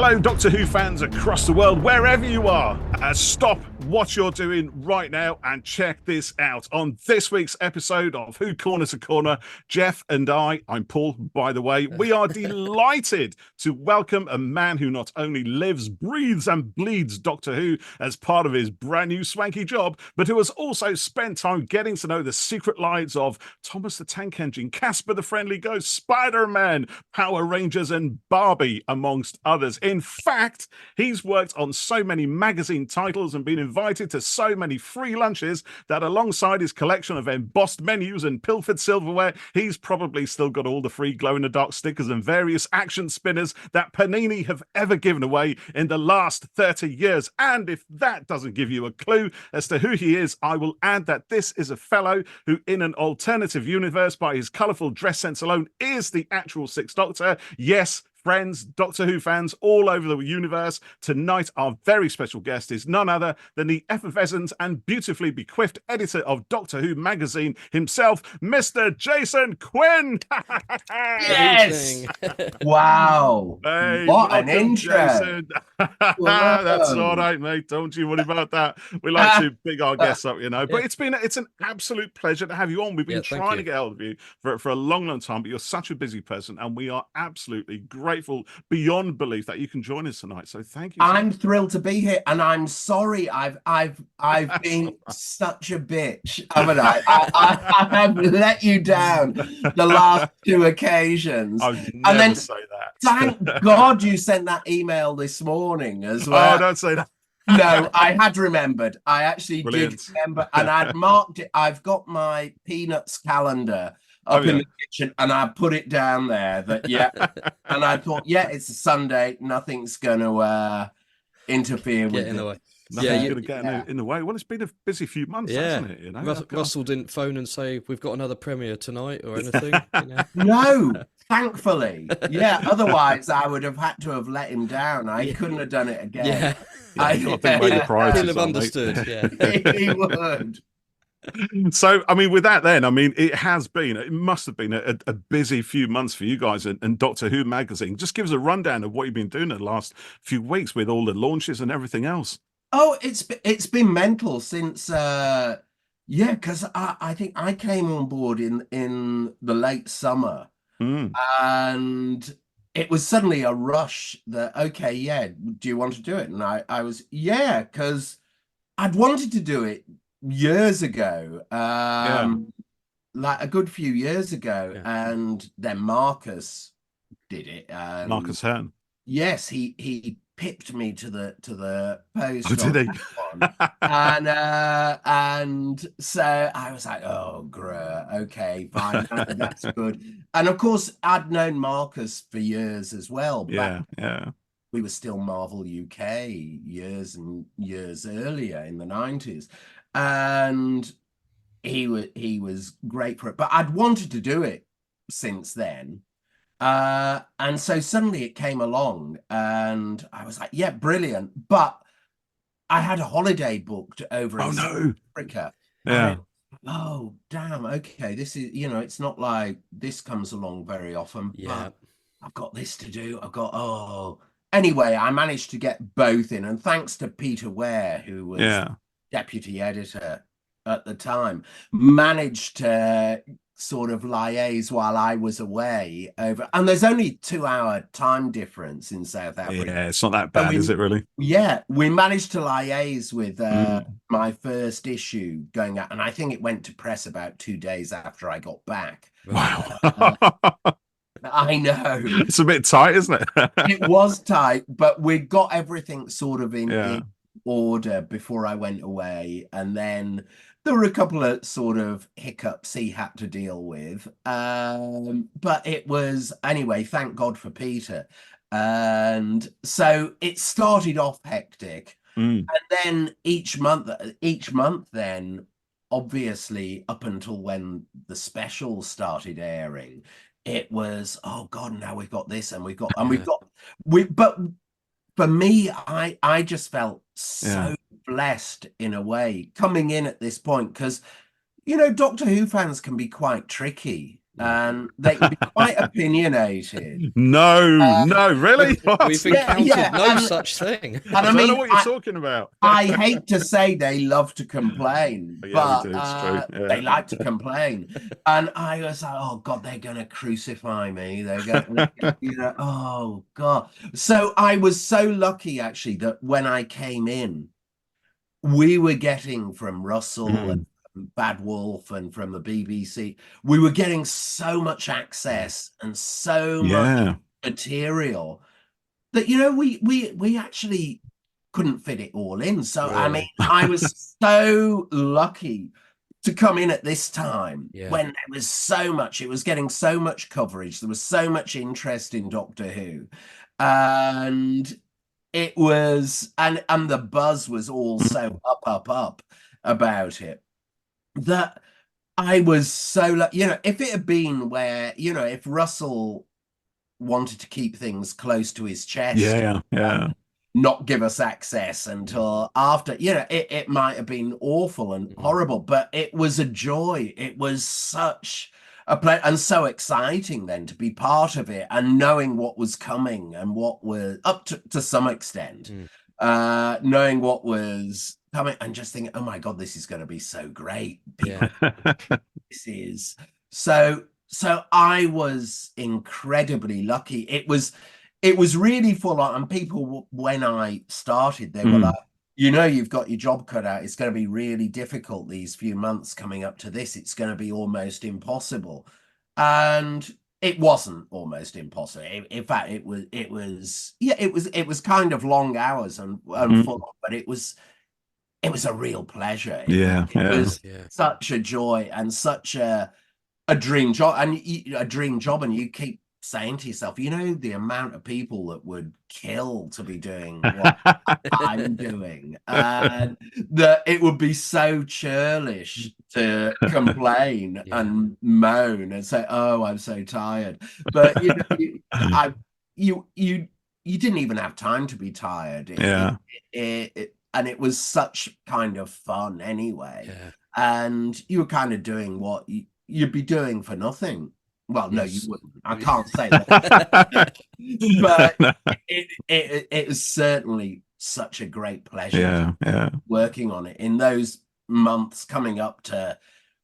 Hello, Doctor Who fans across the world, wherever you are. Stop what you're doing right now and check this out. On this week's episode of Who Corner to Corner, Jeff and I'm Paul, by the way, we are delighted to welcome a man who not only lives, breathes and bleeds Doctor Who as part of his brand new swanky job, but who has also spent time getting to know the secret lives of Thomas the Tank Engine, Casper the Friendly Ghost, Spider-Man, Power Rangers and Barbie, amongst others. In fact, he's worked on so many magazine titles and been invited to so many free lunches that alongside his collection of embossed menus and pilfered silverware, he's probably still got all the free glow-in-the-dark stickers and various action spinners that Panini have ever given away in the last 30 years. And if that doesn't give you a clue as to who he is, I will add that this is a fellow who, in an alternative universe, by his colourful dress sense alone, is the actual Sixth Doctor. Yes, friends, Doctor Who fans all over the universe, tonight our very special guest is none other than the effervescent and beautifully bequiffed editor of Doctor Who magazine himself, Mr. Jason Quinn. Yes! Wow. Hey, what an intro. Jason. That's all right, mate. Don't you worry about that. We like to big our guests up, you know. But it's an absolute pleasure to have you on. We've been trying to get hold of you for a long time, but you're such a busy person, and we are absolutely grateful beyond belief that you can join us tonight. So thank you. I'm thrilled to be here, and I'm sorry I've been such a bitch, haven't I? I have let you down the last two occasions. I would never say that. Thank God you sent that email this morning as well. Oh, don't say that. No, I had remembered. I actually Brilliant. did remember, and I'd marked it. I've got my Peanuts calendar up in the kitchen, and I put it down there that and I thought, it's a Sunday, nothing's gonna interfere with in the way. Nothing's going to get in the way. Well, it's been a busy few months, hasn't it? You know, Russell didn't phone and say we've got another premiere tonight or anything. You know? No, thankfully. Otherwise I would have had to have let him down. I couldn't have done it again. I think made a priority. He'll have understood. He would. So, I mean, with that then, I mean, it must have been a busy few months for you guys and Doctor Who magazine. Just give us a rundown of what you've been doing in the last few weeks with all the launches and everything else. Oh, it's been mental since because I think I came on board in the late summer, and it was suddenly a rush that do you want to do it? And I was because I'd wanted to do it years ago, like a good few years ago, and then Marcus did it. Marcus Hearn. Yes, he pipped me to the post. Oh, did he? And so I was like, oh, okay, fine, that's good. And of course, I'd known Marcus for years as well. We were still Marvel UK years and years earlier in the 90s, and he was great for it. But I'd wanted to do it since then. And so suddenly it came along and I was like, brilliant. But I had a holiday booked over in South Africa. Oh, damn. Okay. This is, it's not like this comes along very often, but I've got this to do. Anyway, I managed to get both in. And thanks to Peter Ware, who was deputy editor at the time, managed to sort of liaise while I was away over, and there's only 2-hour time difference in South Africa. It's not that bad, is it really? We managed to liaise with my first issue going out, and I think it went to press about 2 days after I got back. Wow. I know. It's a bit tight, isn't it? It was tight, but we got everything sort of in order before I went away, and then there were a couple of sort of hiccups he had to deal with. But it was, anyway, thank God for Peter. And so it started off hectic. And then each month then, obviously, up until when the specials started airing, it was, oh God, now we've got this but for me, I just felt so blessed in a way coming in at this point, because Doctor Who fans can be quite tricky and they can be quite opinionated. No, really? We've encountered no such thing. And I don't mean, know what you're talking about. I hate to say they love to complain, Yeah, but we do. It's true. Yeah. they like to complain. And I was like, oh God, they're going to crucify me. They're going to, oh God. So I was so lucky, actually, that when I came in, we were getting from Russell and Bad Wolf and from the BBC, we were getting so much access and so much material that, you know, we actually couldn't fit it all in. So I mean, I was so lucky to come in at this time when there was so much, it was getting so much coverage, there was so much interest in Doctor Who, and it was, and the buzz was all so up about it, that I was so, you know, if it had been where, you know, if Russell wanted to keep things close to his chest, not give us access until after, you know, it might have been awful and horrible, but it was a joy. It was such a pleasure and so exciting then to be part of it, and knowing what was coming and what was up to some extent, knowing what was coming and just thinking, oh my God, this is going to be so great. This is so I was incredibly lucky. It was really full on, and people, when I started, they were like, you know, you've got your job cut out. It's going to be really difficult these few months coming up to this. It's going to be almost impossible. And it wasn't almost impossible. In fact, it was kind of long hours and full on, but it was a real pleasure. It was such a joy and such a dream job, and you keep saying to yourself, you know, the amount of people that would kill to be doing what I'm doing, and that it would be so churlish to complain and moan and say, oh, I'm so tired. But you know, you didn't even have time to be tired. And it was such kind of fun anyway. And you were kind of doing what you'd be doing for nothing. Well, no, you wouldn't. I can't say that. But it was certainly such a great pleasure working on it in those months coming up to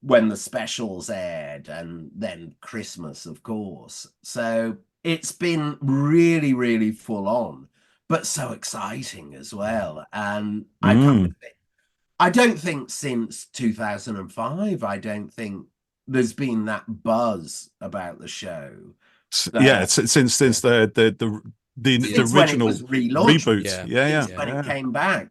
when the specials aired, and then Christmas, of course. So it's been really, really full on, but so exciting as well. And I don't think since 2005, I don't think there's been that buzz about the show. Since the original reboot. When it came back.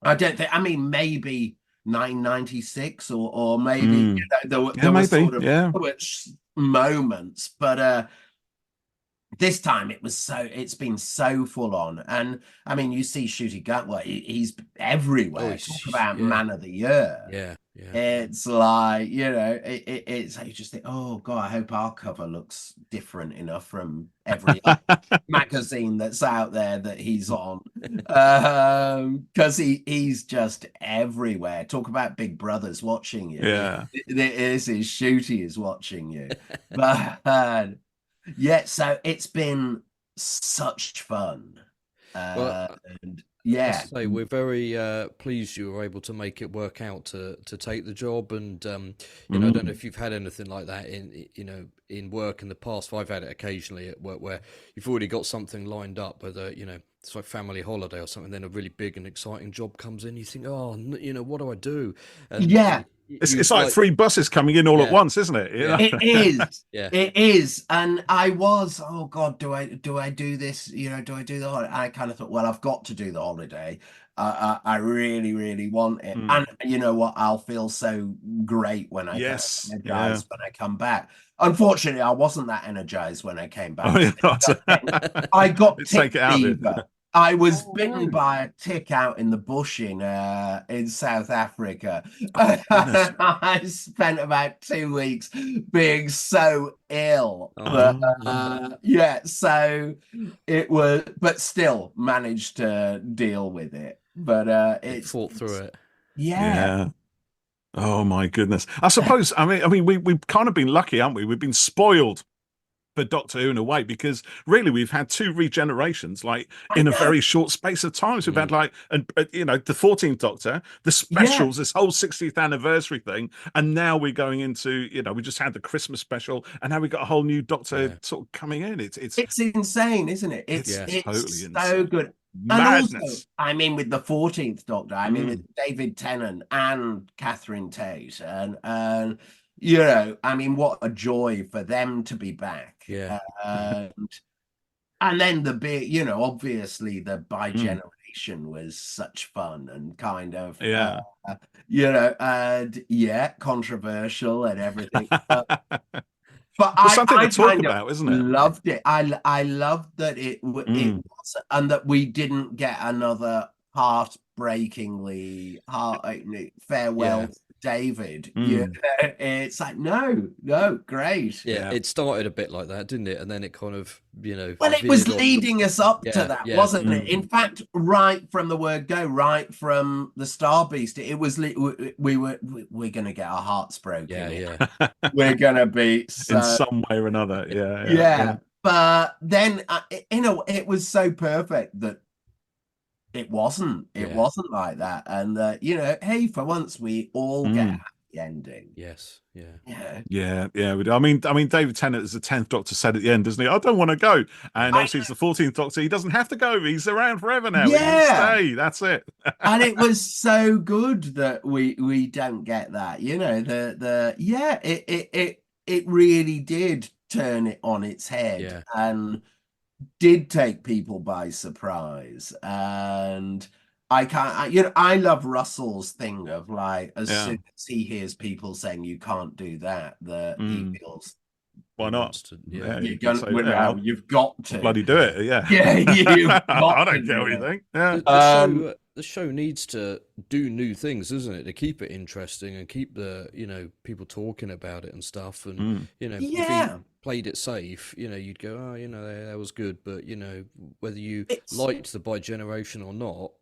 I don't think, I mean, maybe 1996 or maybe you know, there were sort of moments, but this time it's been so full on. And I mean, you see Ncuti Gatwa, he's everywhere. Talk about man of the year. It's like, you know, it's you just think, oh God, I hope our cover looks different enough from every magazine that's out there that he's on, because he's just everywhere. Talk about Big Brother's watching you. This is Ncuti is watching you. But so it's been such fun. Say we're very pleased you were able to make it work out to take the job, and you know, I don't know if you've had anything like that in work in the past. I've had it occasionally at work where you've already got something lined up, whether you know it's like family holiday or something, then a really big and exciting job comes in, you think, oh, you know, what do I do? And it's like three buses coming in all at once, isn't it? You know? It is. It is. And I was, oh God, do I do this? You know, do I do the holiday? I kind of thought, well, I've got to do the holiday. I really, really want it. And you know what? I'll feel so great when I when I come back. Unfortunately, I wasn't that energized when I came back. I got tick fever. I was bitten by a tick out in the bush in South Africa. I spent about 2 weeks being so ill. So it was, but still managed to deal with it. But it fought through it. Oh my goodness. I suppose, we've kind of been lucky, haven't we? We've been spoiled for Doctor Who in a way, because really we've had two regenerations like I in a know. very short space of time. So we've had like, and the 14th Doctor, the Yeah. specials, this whole 60th anniversary thing, and now we're going into, we just had the Christmas special, and now we've got a whole new Doctor sort of coming in. It's insane, isn't it? it's totally It's so insane. good. And also, Madness. I mean, with the 14th Doctor, I mean, with Mm. David Tennant and Catherine Tate, and I mean, what a joy for them to be back. Yeah. And then the big, obviously the Mm. bi-generation was such fun and kind of, Yeah. and controversial and everything. But Something to I talk kind of about, isn't it? loved it. I loved that it Mm. was, and that we didn't get another heartbreakingly farewell Yeah. to David. Mm. It's like no, great. Yeah, it started a bit like that, didn't it? And then it kind of, Well, it was veered off. leading us up to Yeah, that, yeah. wasn't it? In fact, right from the word go, right from the Star Beast, it was we're going to get our hearts broken. Yeah. We're going to be In some way or another. Yeah. But then, it was so perfect that it wasn't like that. And hey, for once we all get a happy ending. Yes. Yeah. I mean, David Tennant, as the 10th Doctor, said at the end, doesn't he? I don't want to go. And obviously, it's the 14th Doctor. He doesn't have to go. He's around forever now. He can stay. That's it. And it was so good that we don't get that. It really did turn it on its head and did take people by surprise. And I love Russell's thing of like, as soon as he hears people saying you can't do that, he feels, why not? You've got to bloody do it. Yeah. You've got I don't care what you think. Yeah. The show needs to do new things, doesn't it, to keep it interesting and keep the people talking about it and stuff. And if he played it safe, you'd go, oh, that was good, but whether you liked the bi-generation or not,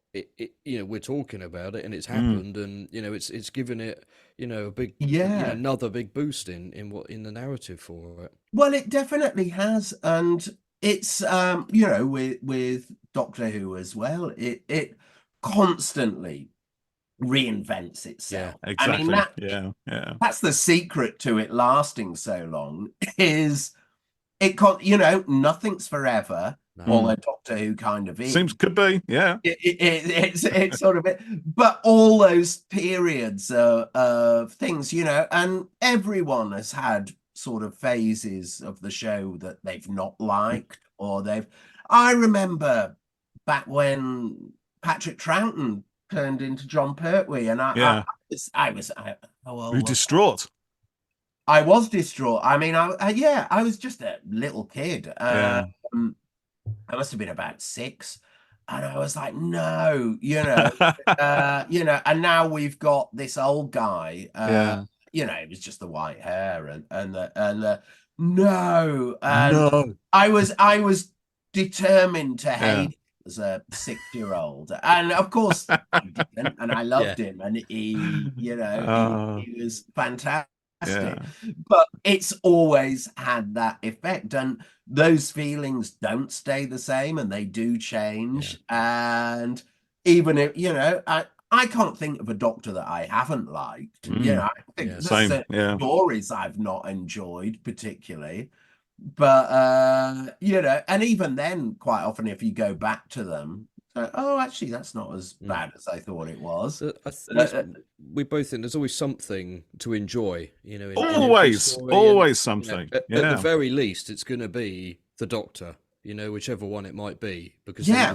we're talking about it and it's happened, and it's given it a big another big boost in the narrative for it. Well, it definitely has, and it's with Doctor Who as well, it constantly reinvents itself. Yeah, exactly. I mean, that's the secret to it lasting so long, is nothing's forever. Although Doctor Who kind of is. Could be, yeah. It's sort of it, but all those periods of things, and everyone has had sort of phases of the show that they've not liked, or I remember back when Patrick Troughton turned into John Pertwee, and I was distraught. I was distraught. I mean, I was just a little kid. I must have been about 6, and I was like, no, and now we've got this old guy. It was just the white hair and no. I was determined to hate as a 6-year-old, and of course I didn't, and I loved him, and he was fantastic. But it's always had that effect, and those feelings don't stay the same, and they do change. And even if I can't think of a Doctor that I haven't liked. I think there's certain stories I've not enjoyed particularly, but and even then, quite often, if you go back to them, actually, that's not as bad as I thought it was. We both think there's always something to enjoy, always something. At the very least, it's going to be the Doctor, whichever one it might be, because they're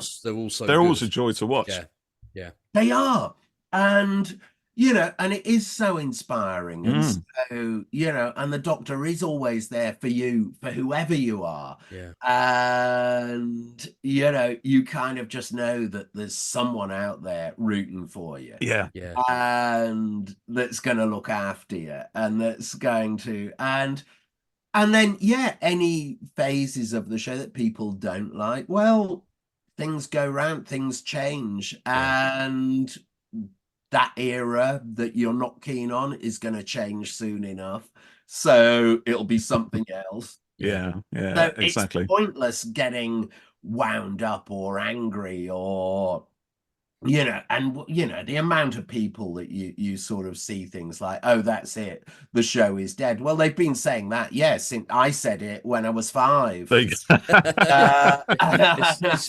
always a joy to watch. Yeah, they are, and and it is so inspiring, and so and the Doctor is always there for you, for whoever you are, and you kind of just know that there's someone out there rooting for you, and that's going to look after you, and that's going to and then any phases of the show that people don't like, well, things go round, things change, and that era that you're not keen on is going to change soon enough. So it'll be something else. Yeah, So exactly. it's pointless getting wound up or angry or, you know, and, you know, the amount of people that you sort of see things like, oh, that's it, the show is dead. Well, they've been saying that, yes. I said it when I was 5. It's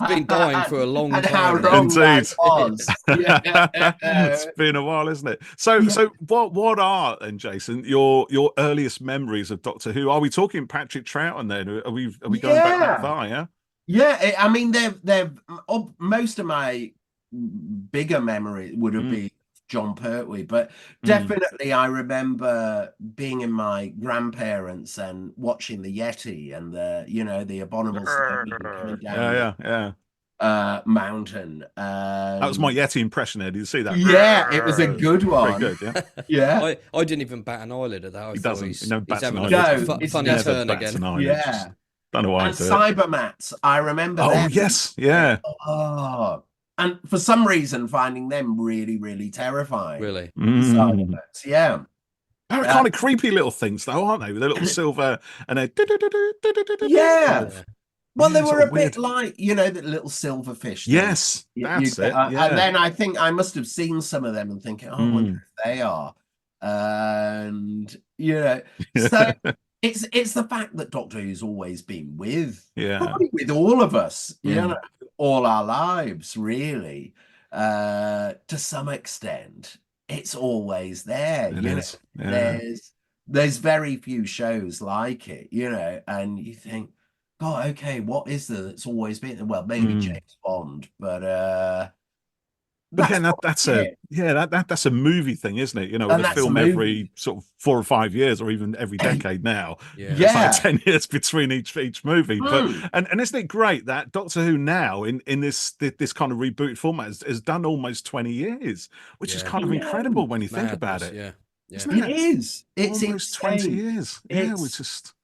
been dying for a long and time. How wrong Indeed. that was. It's been a while, isn't it? So what are, and Jason, your earliest memories of Doctor Who? Are we talking Patrick Troughton then? Are we going back that far? Yeah. Yeah, I mean, they've most of my bigger memory would have been John Pertwee, but definitely I remember being in my grandparents and watching the Yeti and the abominable coming down mountain. That was my Yeti impression there. Did you see that? Yeah, it was a good one. Very good, yeah. Yeah. I didn't even bat an eyelid at that. He doesn't. He's having a funny turn again. Yeah. Don't know why. And Cybermats, I remember them. Oh, yes, yeah. Oh, and for some reason, finding them really, really terrifying. Really? Cybermats, yeah. They're kind of creepy little things, though, aren't they? With their little silver and a yeah. Well, they were a weird. bit like, the little silverfish. Yes, that's it. Yeah. And then I think I must have seen some of them and thinking, I wonder if they are. And, so it's the fact that Doctor Who's always been probably with all of us, all our lives, really, to some extent. It's always there. It is. Yeah. There's very few shows like it, and you think, God, okay, what is there that's always been? Well, maybe James Bond, but again, that's a movie thing, isn't it? With a film every sort of 4 or 5 years, or even every decade now. It's like 10 years between each movie. But and isn't it great that Doctor Who now in this kind of rebooted format has done almost 20 years, which is kind of incredible when you think about it. Yeah. It is. It's almost insane. 20 years. Yeah, we just.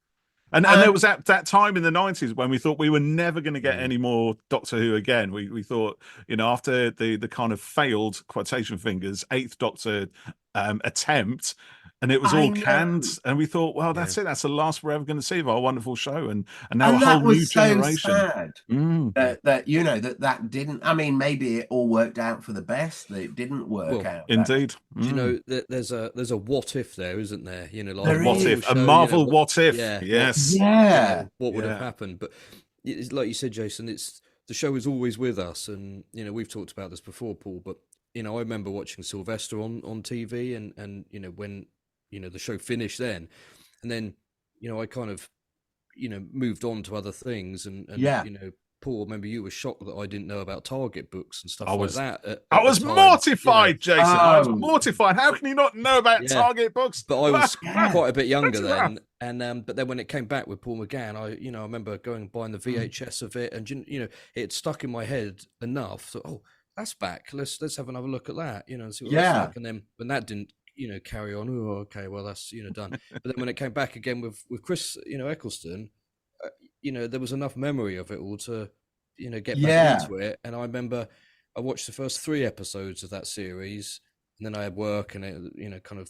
And there was that time in the 90s when we thought we were never going to get any more Doctor Who again. We thought, after the kind of failed, quotation fingers, 8th Doctor attempt, and it was all canned, and we thought, well, that's it. That's the last we're ever going to see of our wonderful show, and now a whole new generation. Sad that didn't. I mean, maybe it all worked out for the best. That it didn't work out. Indeed. Do there's a what if there, isn't there? Like what if a Marvel what if? Yes. Yeah. What would have happened? But it's like you said, Jason. It's the show is always with us, and we've talked about this before, Paul. But I remember watching Sylvester on TV, and when the show finished then, and then I kind of moved on to other things, and Paul, remember you were shocked that I didn't know about Target books and stuff like that. I was mortified, Jason. I was mortified. How can you not know about Target books? But I was quite a bit younger then, and but then when it came back with Paul McGann, I remember going and buying the VHS of it, and it stuck in my head enough. So that's back. Let's have another look at that. And see what it's like. And then when that didn't carry on. Oh, okay, well that's done. But then when it came back again with Chris, Eccleston, there was enough memory of it all to get back into it. And I remember I watched the first 3 episodes of that series, and then I had work, and it kind of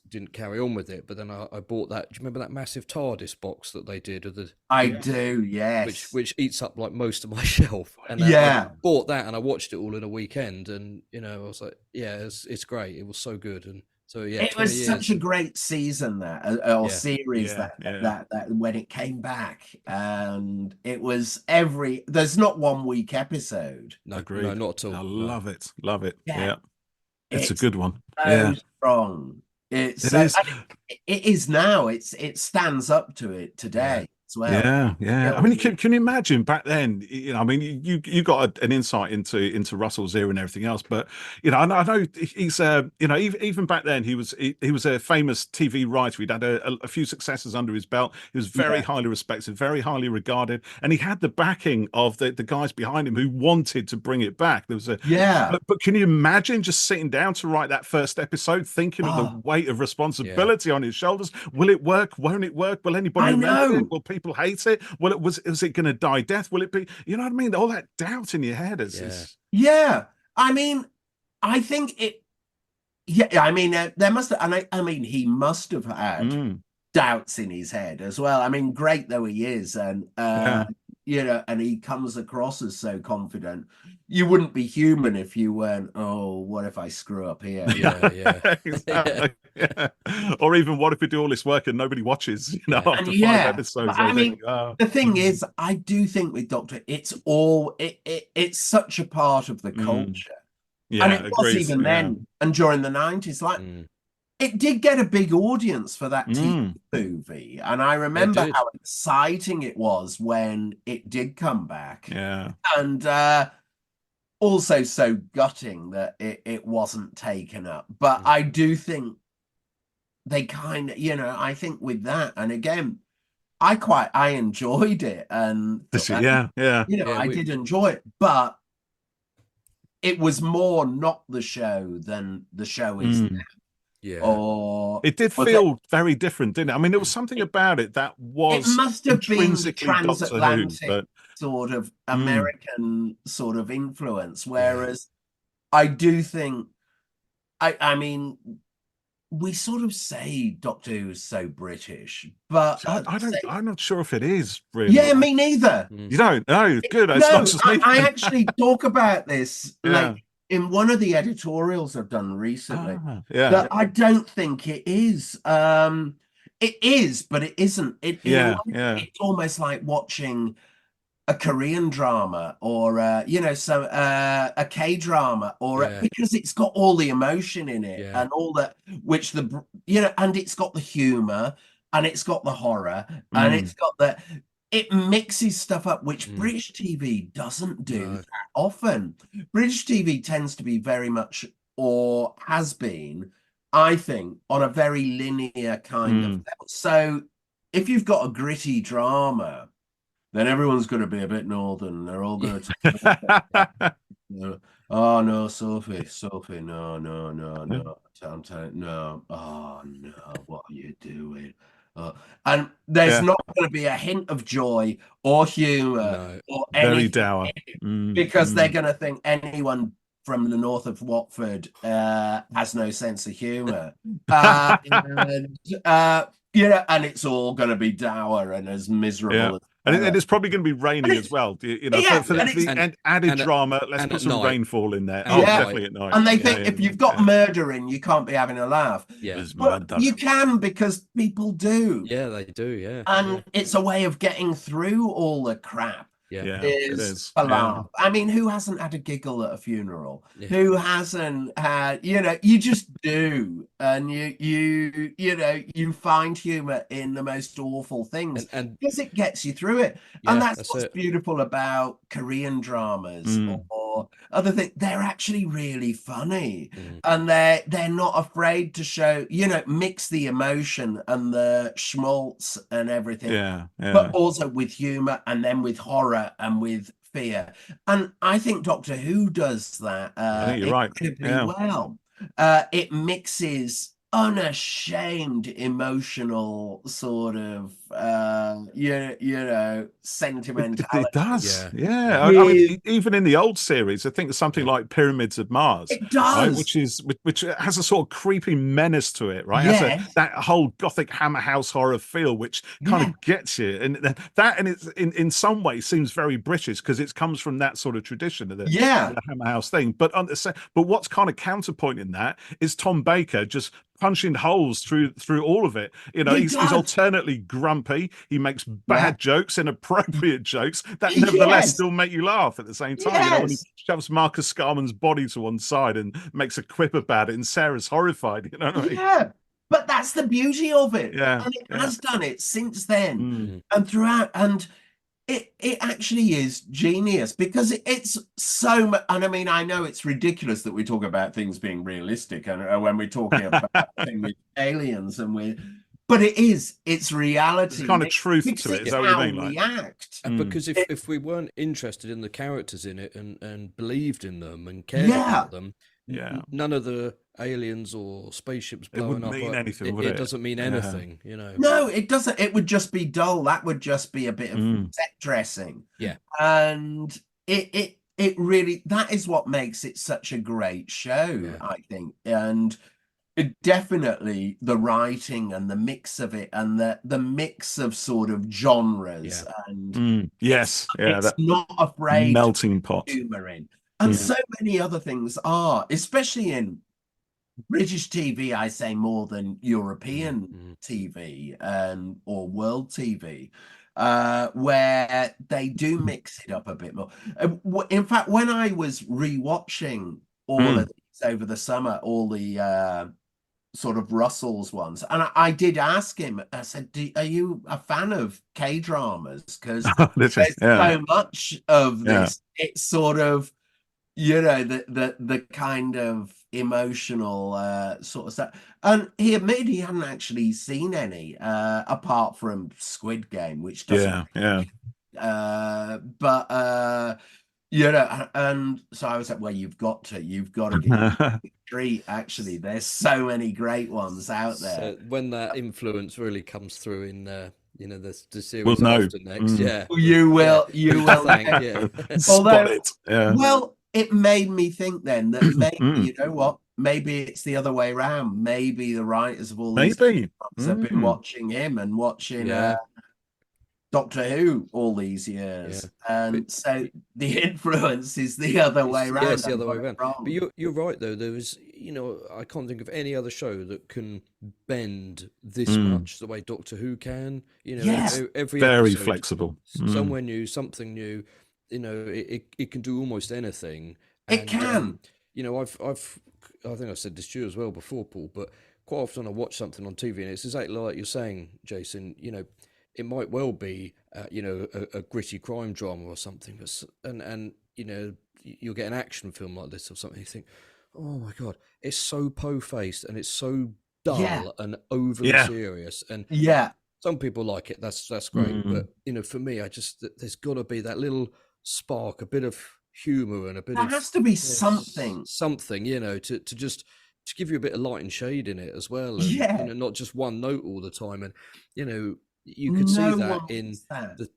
didn't carry on with it. But then I bought that. Do you remember that massive TARDIS box that they did? I do, yes. Which eats up like most of my shelf. And I bought that, and I watched it all in a weekend, and I was like, it's great. It was so good. And so it was such a great season series that when it came back, and it was there's not 1 week episode. No, not at all. I love it. Yeah. It's a good one. So strong. It is now. It stands up to it today. As well. Yeah. I mean, can you imagine back then? I mean, you got an insight into Russell's era and everything else, but I know he's even back then he was a famous TV writer. He'd had a few successes under his belt. He was very highly respected, very highly regarded, and he had the backing of the guys behind him who wanted to bring it back. There was but can you imagine just sitting down to write that first episode, thinking of the weight of responsibility on his shoulders? Will it work? Won't it work? Will anybody remember it? Will people hate it? Well, is it going to die death? Will it be? You know what I mean? All that doubt in your head is. Yeah. I mean, I think Yeah, I mean, there must have, and I mean, he must have had doubts in his head as well. I mean, great though he is, and you know, and he comes across as so confident. You wouldn't be human if you weren't. Oh, what if I screw up here? Yeah. Exactly. Yeah. Or even what if we do all this work and nobody watches? You know, after 5 episodes. I mean, the thing is, I do think with Doctor, it's such a part of the culture. And it was even then, and during the 90s, like it did get a big audience for that TV movie. And I remember how exciting it was when it did come back. Yeah. And also so gutting that it wasn't taken up. But I do think they kind of, you know, I think with that, and again, I enjoyed it. And yeah. You know, I did enjoy it, but it was more not the show than the show is now. Yeah. Or it did feel very different, didn't it? I mean, there was something about it that was it must have been the transatlantic Doctor Who, but sort of American sort of influence. Whereas I do think I mean, we sort of say Doctor Who is so British, but I'm not sure if it is really. Yeah, me neither. You don't? No, good. It's no, not just me. I actually talk about this like in one of the editorials I've done recently. That I don't think it is. It is, but it isn't. It's almost like watching a Korean drama or you know, so a K-drama or because it's got all the emotion in it and all that, which you know, and it's got the humor and it's got the horror and it's got it mixes stuff up, which British TV doesn't do that often. British TV tends to be very much, or has been, I think, on a very linear kind of level. So if you've got a gritty drama, then everyone's going to be a bit northern. They're all going to oh no, Sophie, no, I'm telling no, oh no, what are you doing? And there's not going to be a hint of joy or humor or anything, very dour, because they're going to think anyone from the north of Watford has no sense of humor. And you know, and it's all going to be dour and as miserable as. And it's probably going to be raining as well. You know, for the added drama, let's put some rainfall in there. Oh, definitely at night. And they think if you've got murdering, you can't be having a laugh. But you can, because people do. Yeah, they do. Yeah. And it's a way of getting through all the crap. It is a laugh. I mean, who hasn't had a giggle at a funeral? Who hasn't had, you know, you just do. And you know, you find humor in the most awful things and because it gets you through it. And that's what's beautiful about Korean dramas or other things. They're actually really funny. And they're not afraid to show, you know, mix the emotion and the schmaltz and everything. But also with humor and then with horror and with fear. And I think Doctor Who does that incredibly well. It mixes unashamed emotional sort of you know, sentimentality. It does. I mean, even in the old series, I think something like Pyramids of Mars, it does, right? which has a sort of creepy menace to it, right? Has that whole gothic Hammer House horror feel, which kind of gets you, and that, and it's in some ways seems very British because it comes from that sort of tradition of the Hammer House thing. But what's kind of counterpointing that is Tom Baker just punching holes through all of it. You know, he's alternately grumpy. He makes bad jokes, inappropriate jokes that nevertheless still make you laugh at the same time. You know, when he shoves Marcus Scarman's body to one side and makes a quip about it, and Sarah's horrified. You know what I mean? But that's the beauty of it. And it has done it since then and throughout. And it actually is genius because it's so much. And I mean, I know it's ridiculous that we talk about things being realistic and when we're talking about things with aliens but it's reality. There's kind of truth to it. Is that what you mean? React. And because if we weren't interested in the characters in it and believed in them and cared about them, none of the aliens or spaceships blowing up. It doesn't mean anything, you know. No, it doesn't. It would just be dull. That would just be a bit of set dressing. And it really, that is what makes it such a great show, I think. And Definitely the writing and the mix of it, and the mix of sort of genres, and yes, it's not afraid melting pot humor in, and so many other things are, especially in British TV, I say more than European TV or world TV, where they do mix it up a bit more. In fact, when I was rewatching all of these over the summer, all the sort of Russell's ones, and I did ask him, I said, are you a fan of K-dramas? Because there's so much of this, it's sort of, you know, the kind of emotional sort of stuff. And he admitted he hadn't actually seen any apart from Squid Game, which doesn't but you know, and so I was like, well, you've got to give a treat. Actually, there's so many great ones out there. So when that influence really comes through in you know, the series after next, you will thank, spot it. Well, it made me think then that maybe, you know what, maybe it's the other way around. Maybe the writers of all these have been watching him and watching Doctor Who all these years, and so the influence is the other way around. Yes, the other way around. But you're right though. There is, you know, I can't think of any other show that can bend this much the way Doctor Who can. You know, every very episode, flexible, somewhere new, something new. You know, it can do almost anything. It can. You know, I think I said this to you as well before, Paul, but quite often I watch something on TV and it's exactly like you're saying, Jason. You know, it might well be, you know, a gritty crime drama or something, but and you know, you'll get an action film like this or something. You think, oh my god, it's so po-faced and it's so dull and overly serious. And some people like it. That's great. But you know, for me, there's got to be that little spark, a bit of humor and a bit. There has to be something, you know, to just to give you a bit of light and shade in it as well. And, you know, not just one note all the time. And you know, you could see that in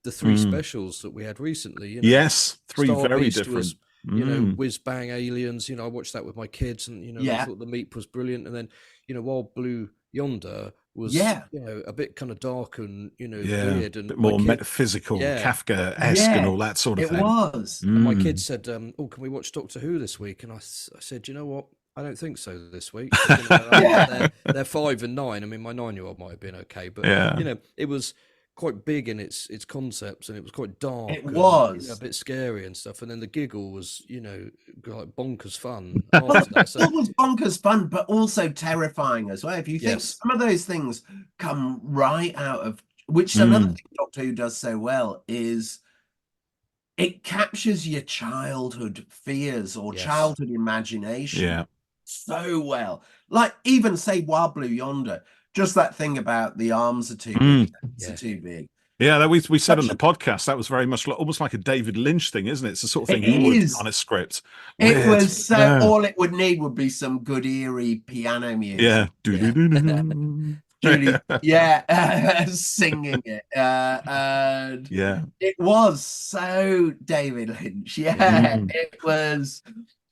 the three specials that we had recently. You know, yes, three Star very Beast different. Was, you know, whiz bang aliens. You know, I watched that with my kids, and you know, I thought the meat was brilliant. And then, you know, Wild Blue Yonder was, you know, a bit kind of dark and, you know, weird and a bit more metaphysical, Kafka-esque, and all that sort of thing. It was. And my kids said, "Oh, can we watch Doctor Who this week?" And I said, "You know what? I don't think so this week." You know, they're 5 and 9. I mean, my 9-year-old might have been okay, but you know, it was quite big in its concepts, and it was quite dark. It was, you know, a bit scary and stuff. And then the giggle was, you know, like bonkers fun. After that. So, it was bonkers fun, but also terrifying as well. If you think some of those things come right out of, which another thing Doctor Who does so well is it captures your childhood fears or childhood imagination so well. Like even say Wild Blue Yonder, just that thing about the arms are too big, are too big. Yeah, that we said on the podcast, that was very much almost like a David Lynch thing, isn't it? It's the sort of thing you would on a script. It was so all it would need would be some good eerie piano music. Yeah. Julie, singing it. And it was so David Lynch. It was.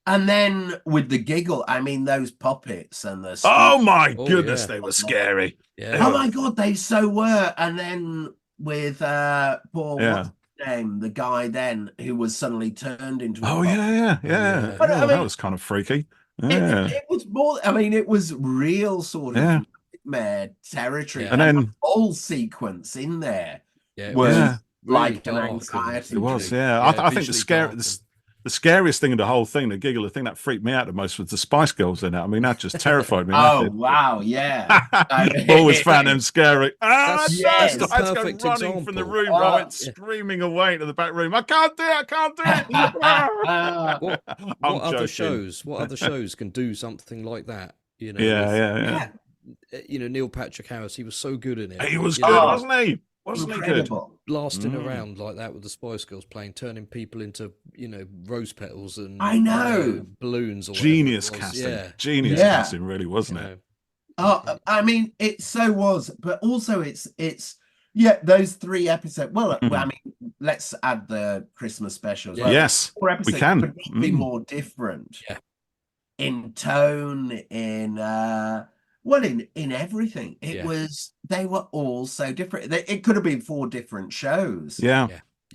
And then with the giggle, I mean, those puppets and the... Oh my goodness, they were scary. Oh my God, they so were. And then with Paul, what's his name? The guy then who was suddenly turned into a puppet. But, I mean, that was kind of freaky. It was more, I mean, it was real sort of nightmare territory. And then the whole sequence in there was like an anxiety. It was, I think the scariest thing of the whole thing, the giggle, the thing that freaked me out the most was the Spice Girls in it. I mean, that just terrified me. Wow, Always found them scary. I had to go running example. from the room. I went screaming away to the back room. I can't do it. What other shows can do something like that? You know, you know, Neil Patrick Harris, he was so good in it. He was good, wasn't he? Wasn't incredible. Good? Blasting around like that with the Spice Girls playing, turning people into, you know, rose petals and balloons. Or genius casting. Genius casting, really, wasn't it? I mean, it so was, but also it's those 3 episodes. Well, I mean, let's add the Christmas special as well. Yes, 4 episodes we can be more different in tone, in Well, in everything, they were all so different. It could have been 4 different shows. Yeah.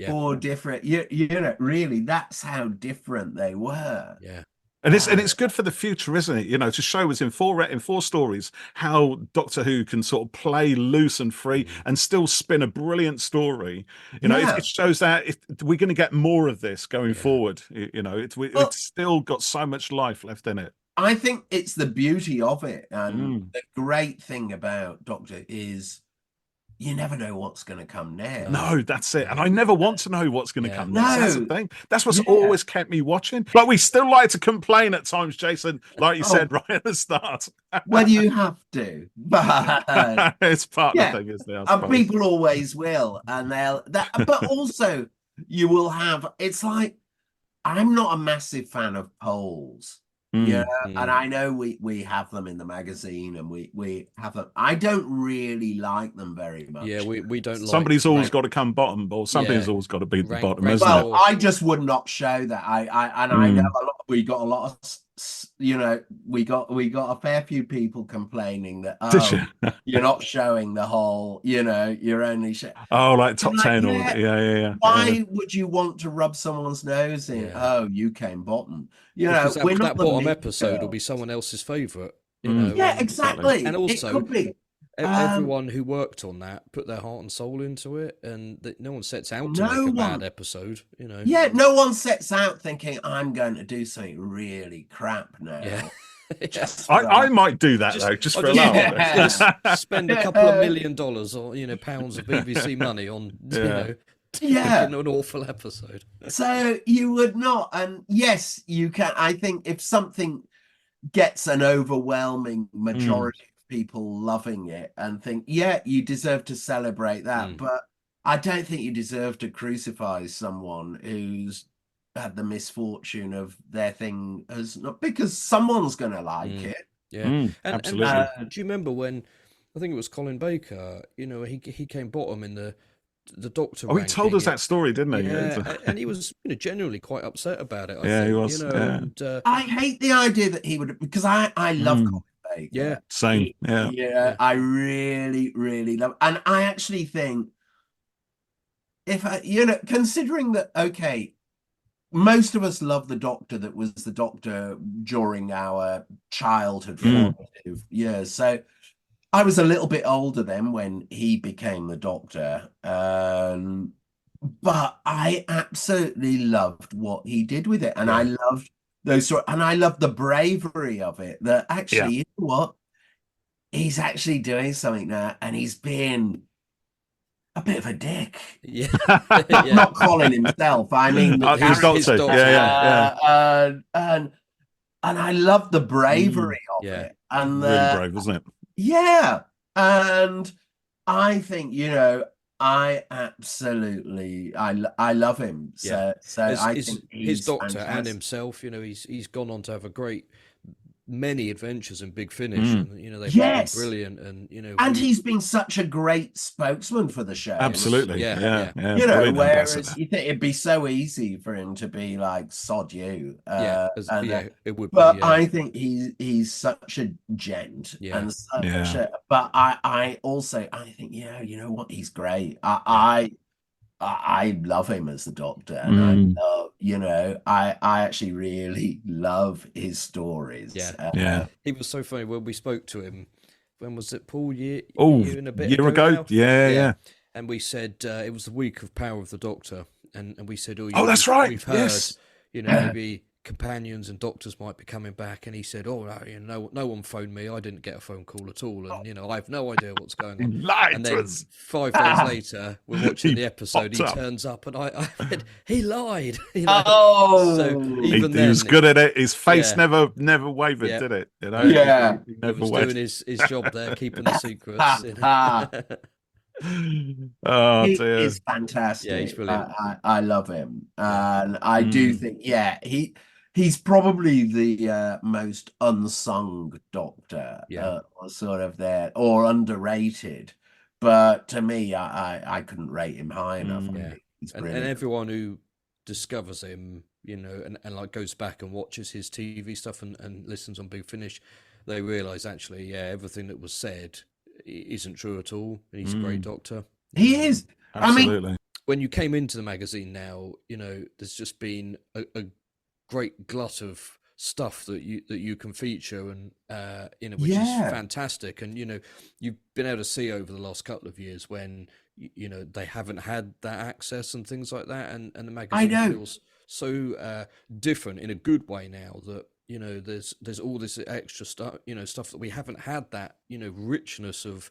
4 different, you know, really, that's how different they were. Yeah. And it's good for the future, isn't it? You know, to show us in four stories how Doctor Who can sort of play loose and free and still spin a brilliant story. You know, it shows that if we're going to get more of this going forward. You know, it's still got so much life left in it. I think it's the beauty of it, and the great thing about Doctor is you never know what's going to come next. No, that's it. And I never want to know what's going to come next. No. That's the thing. That's what's always kept me watching. But we still like to complain at times, Jason, like you said right at the start. Well, you have to. But it's part of the thing, isn't it? And people always will. And but also you will have, it's like, I'm not a massive fan of polls. Yeah, and I know we have them in the magazine, and we have them. I don't really like them very much. Yeah, we don't like. Somebody's always got to come bottom, or something's always got to be the bottom, isn't it? Well, I just would not show that. I know we got a lot of, you know, we got a fair few people complaining that you're not showing the whole, you know, you're only like top 10 or Why would you want to rub someone's nose in? Oh, you came bottom. You know, that bottom episode will be someone else's favorite. You know, exactly. And also, it could be. Everyone who worked on that put their heart and soul into it, and no one sets out to make a bad episode. You know, no one sets out thinking I'm going to do something really crap now. Yeah. I might do that though, just for a laugh. Spend a couple of $1 million or pounds of BBC money on an awful episode. So you would not, and yes, you can. I think if something gets an overwhelming majority of people loving it and think, you deserve to celebrate that, but I don't think you deserve to crucify someone who's had the misfortune of their thing as not, because someone's going to like it. Absolutely. And do you remember when I think it was Colin Baker? You know, he came bottom in the Doctor. He told us that story, didn't he? Yeah, and he was genuinely quite upset about it. I think, he was. And, I hate the idea that he would, because I love Colin Baker. Yeah, same. I really, really love, and I actually think if considering that, most of us love the Doctor that was the Doctor during our childhood formative years. So I was a little bit older then when he became the Doctor. But I absolutely loved what he did with it. And I loved I loved the bravery of it, that actually, you know what? He's actually doing something now, and he's being a bit of a dick. Not Colin himself. I mean, the Doctor. And I love the bravery of it. And really brave, isn't it? Yeah. And I think, I absolutely, I love him. So I think his Doctor fantastic. And himself, he's gone on to have a great many adventures in Big Finish, and they've been brilliant, and he's been such a great spokesman for the show. Absolutely, yeah. Whereas you think it'd be so easy for him to be like sod you, it would. But I think he's such a gent, and such but I also think you know what, he's great. I love him as the Doctor, and I love, I actually really love his stories. He was so funny when we spoke to him. When was it, Paul? Year and a bit year ago. Yeah. And we said it was the week of Power of the Doctor, and we said, that's right. We've heard, maybe companions and doctors might be coming back, and he said, no one phoned me. I didn't get a phone call at all, and I have no idea what's going on. And then 5 days later, we're watching the episode. He turns up, and I said, he lied. So even he was good at it. His face never wavered, did it? He was doing his job there, keeping the secrets. He is fantastic. Yeah, he's brilliant. I love him, and I do think he's probably the most unsung Doctor, sort of there, or underrated. But to me, I couldn't rate him high enough. He's and everyone who discovers him, and like goes back and watches his TV stuff and listens on Big Finish, they realise actually, yeah, everything that was said isn't true at all, and he's a great doctor. He is. Absolutely. I mean, when you came into the magazine now, there's just been a great glut of stuff that you can feature, and which is fantastic. And you've been able to see over the last couple of years when they haven't had that access and things like that, and the magazine feels so different in a good way now that there's all this extra stuff, stuff that we haven't had, that richness of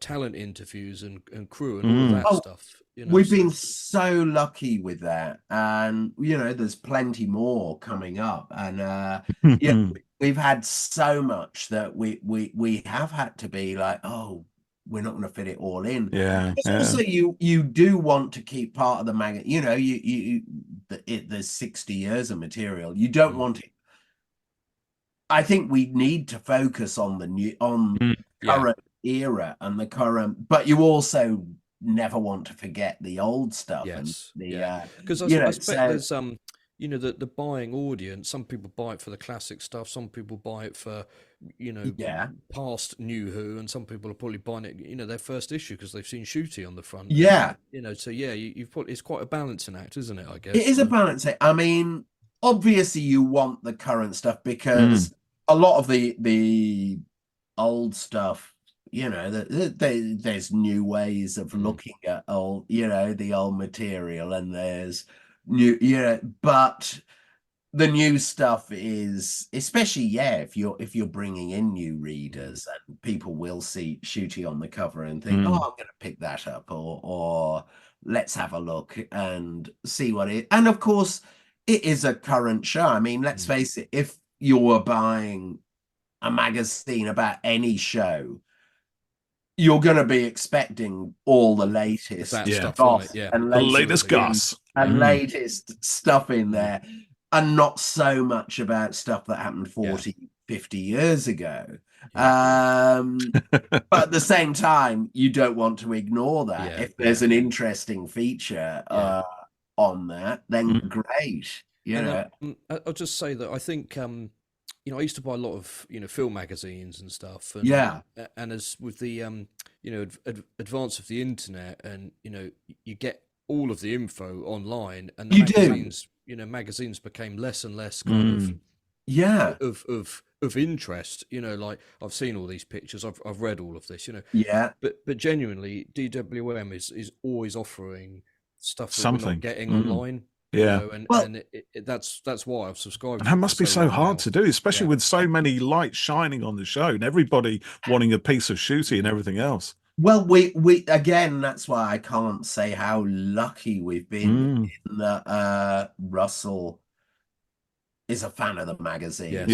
talent interviews and crew and all of that stuff. We've been so lucky with that, and there's plenty more coming up, and we've had so much that we have had to be like, oh, we're not going to fit it all in. Also, you do want to keep part of the magazine. There's 60 years of material. You don't want it. I think we need to focus on the current era and the current, but you also never want to forget the old stuff. Yes, and because I suspect there's the buying audience. Some people buy it for the classic stuff. Some people buy it for past New Who, and some people are probably buying it their first issue because they've seen Ncuti on the front. So you've put, it's quite a balancing act, isn't it? I guess it is a balancing. I mean, obviously you want the current stuff because a lot of the old stuff, there's new ways of looking at old, the old material, and there's new, but the new stuff is, especially if you're bringing in new readers, and people will see Ncuti on the cover and think, oh, I'm going to pick that up, or let's have a look and see what it. And of course, it is a current show. I mean, let's face it, if you were buying a magazine about any show, you're going to be expecting all the latest stuff on it, and the latest goss and latest stuff in there, and not so much about stuff that happened 40, 50 years ago. But at the same time, you don't want to ignore that. If there's an interesting feature on that, then great. I'll just say that I think I used to buy a lot of film magazines and stuff, and and as with the advance of the internet, and you get all of the info online, and the magazines became less and less kind of interest. Like, I've seen all these pictures, I've read all of this, but genuinely, DWM is always offering stuff that we're not getting online. That's why I've subscribed. And that must be so hard to do, especially with so many lights shining on the show and everybody wanting a piece of Ncuti and everything else. Well, we again, that's why I can't say how lucky we've been in that Russell is a fan of the magazine.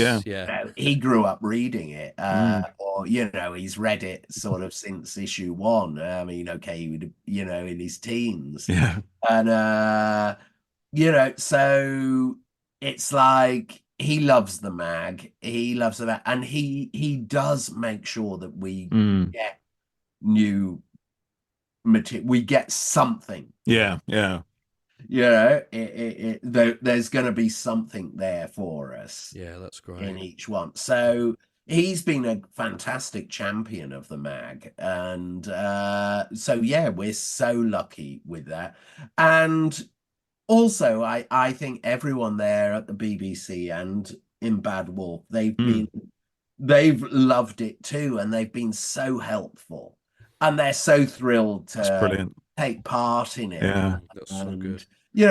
He grew up reading it, or he's read it sort of since issue 1. I mean, he would, in his teens, and so it's like he loves the mag, and he does make sure that we get new material, we get something. There's going to be something there for us. That's great. In each one. So he's been a fantastic champion of the mag, and so we're so lucky with that. And also, I think everyone there at the BBC and in Bad Wolf, they've loved it too, and they've been so helpful, and they're so thrilled to take part in it. That's so good.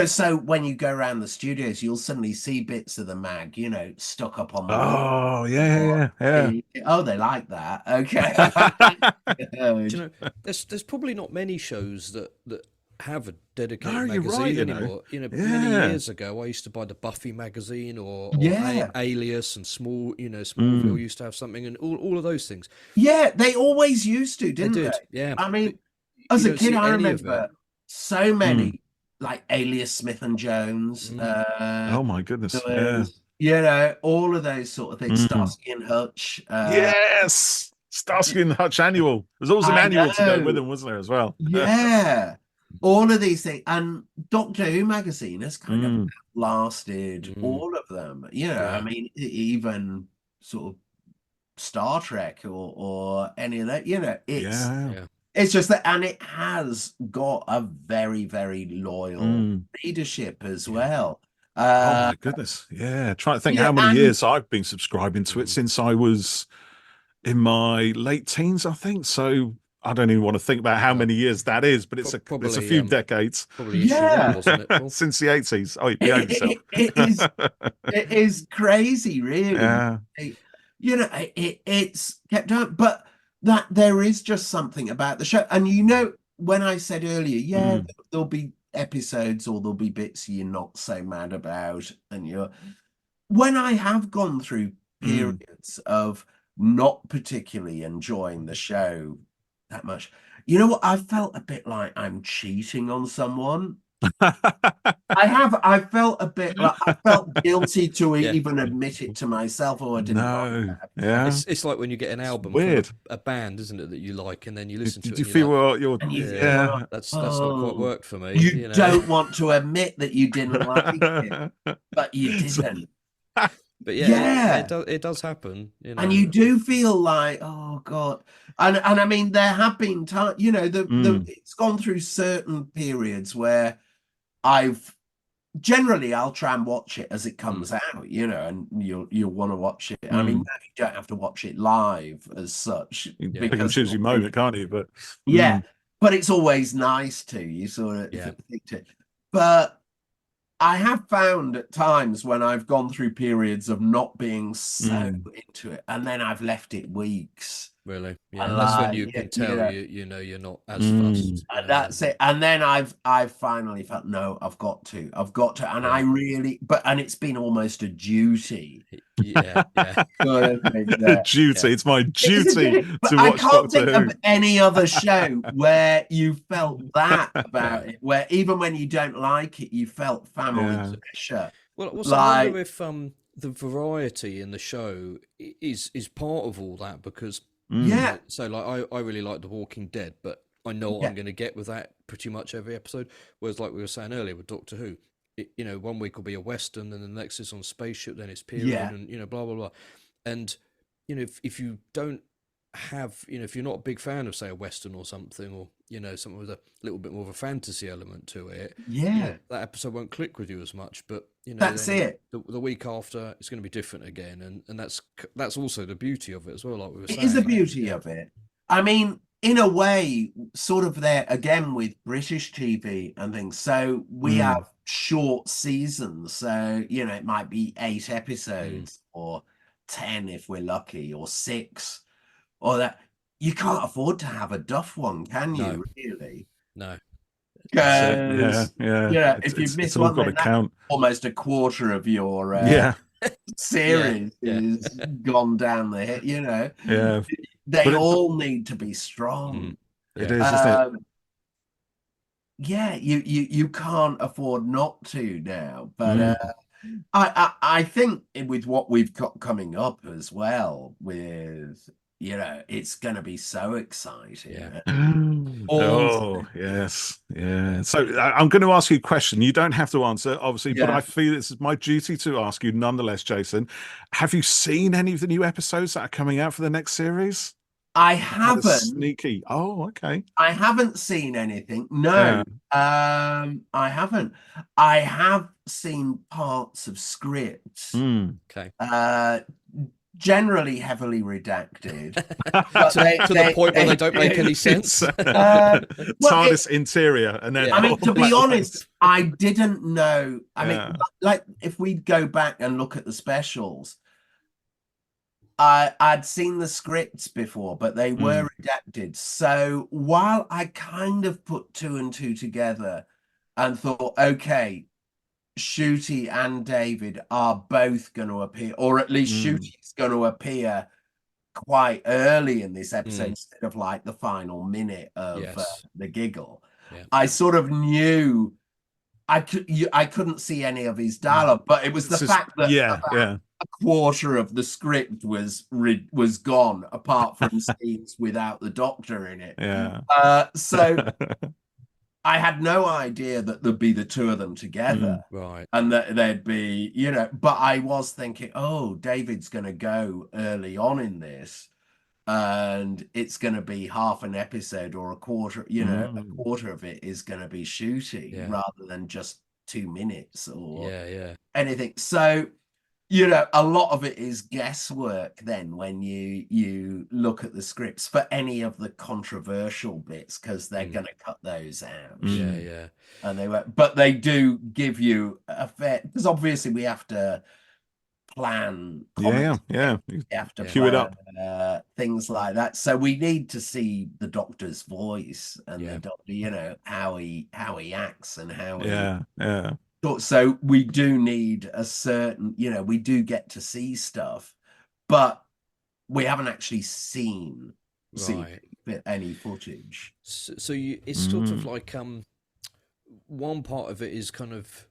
So when you go around the studios, you'll suddenly see bits of the mag, stuck up on the wall. Oh, they like that. Okay. There's probably not many shows that have a dedicated magazine anymore. Many years ago, I used to buy the Buffy magazine, or Alias, and Smallville used to have something, and all of those things. They always used to, didn't they? Yeah. I mean, as a kid, I remember so many, like Alias, Smith and Jones. Oh my goodness! All of those sort of things. Starsky and Hutch. Yes, Starsky and Hutch annual. There's also an annual to go with them, wasn't there, as well? All of these things, and Doctor Who magazine has kind of lasted all of them. I mean, even sort of Star Trek or any of that. Yeah. It's just that, and it has got a very, very loyal readership as well. Oh my goodness. Yeah. Trying to think how many years I've been subscribing to it since I was in my late teens, I think. So I don't even want to think about how many years that is, but it's a few decades. Probably issue one, wasn't it, Paul? Since the 80s. Oh, you behave yourself. It is crazy, really. Yeah. It's kept up, but that there is just something about the show. And when I said earlier, there'll be episodes or there'll be bits you're not so mad about, and when I have gone through periods of not particularly enjoying the show that much, you know what, I felt a bit like I'm cheating on someone. I felt a bit like I felt guilty to even admit it to myself. I didn't like that. Yeah. It's like when you get an album from a band, isn't it, that you like, and then you listen to it. Did you feel that's not quite worked for me. You don't want to admit that you didn't like it, but you didn't. But it does happen, and you do feel like, oh God, and I mean, there have been times, it's gone through certain periods where I'll try and watch it as it comes out, and you'll want to watch it. I mean, you don't have to watch it live as such. You can choose your moment, can't you? But but it's always nice to you sort of think to it. But I have found at times when I've gone through periods of not being so into it, and then I've left it weeks. Really? Yeah, that's when you can tell you're not as fussed. And that's it. And then I've finally felt, no, I've got to. And I really, and it's been almost a duty. Yeah. Duty. It's my duty to watch I can't think Doctor Who. of any other show where you felt that about it, where even when you don't like it, you felt family pressure. Well, I wonder if the variety in the show is part of all that, because so like I really like The Walking Dead, but I know what I'm going to get with that pretty much every episode. Whereas, like we were saying earlier with Doctor Who, 1 week will be a Western, and the next is on a spaceship, then it's period, and blah blah blah. And if you don't have, if you're not a big fan of, say, a Western or something, or something with a little bit more of a fantasy element to it, that episode won't click with you as much. But that's it. The week after, it's going to be different again, and that's also the beauty of it as well. Like we were saying, it is the beauty of it. I mean, in a way, sort of there again with British TV and things. So we have short seasons, so it might be 8 episodes or 10 if we're lucky, or 6, or that. You can't afford to have a duff one, can you? No. Really? No. Because if you miss one, then that's almost a quarter of your series is gone down the hit. They all need to be strong. It is, isn't it? Yeah, you can't afford not to now. But I think with what we've got coming up as well, with it's going to be so exciting. Oh, yes. Yeah. So I'm going to ask you a question. You don't have to answer, obviously, but I feel this is my duty to ask you nonetheless, Jason. Have you seen any of the new episodes that are coming out for the next series? I haven't. Sneaky. Oh, okay. I haven't seen anything. No. I haven't. I have seen parts of scripts. Okay. Generally heavily redacted. to the point where they don't make any sense. TARDIS interior, and then I mean, to be honest, I didn't know. I mean, like if we go back and look at the specials, I'd seen the scripts before, but they were redacted. So while I kind of put 2 and 2 together and thought, okay, Ncuti and David are both going to appear, or at least Ncuti going to appear quite early in this episode instead of like the final minute of the giggle. I sort of knew I couldn't see any of his dialogue, but it was the fact that a quarter of the script was gone, apart from scenes without the Doctor in it. Yeah. So I had no idea that there'd be the two of them together. Right. And that there'd be, but I was thinking, oh, David's going to go early on in this, and it's going to be half an episode or a quarter, a quarter of it is going to be shooting rather than just 2 minutes or anything. So, a lot of it is guesswork then when you look at the scripts for any of the controversial bits, because they're going to cut those out. And but they do give you a fair, because obviously we have to plan you have to cue it up, things like that. So we need to see the Doctor's voice and the Doctor, how he acts and how so we do need a certain, we do get to see stuff, but we haven't actually seen any footage. So it's sort of like one part of it is kind of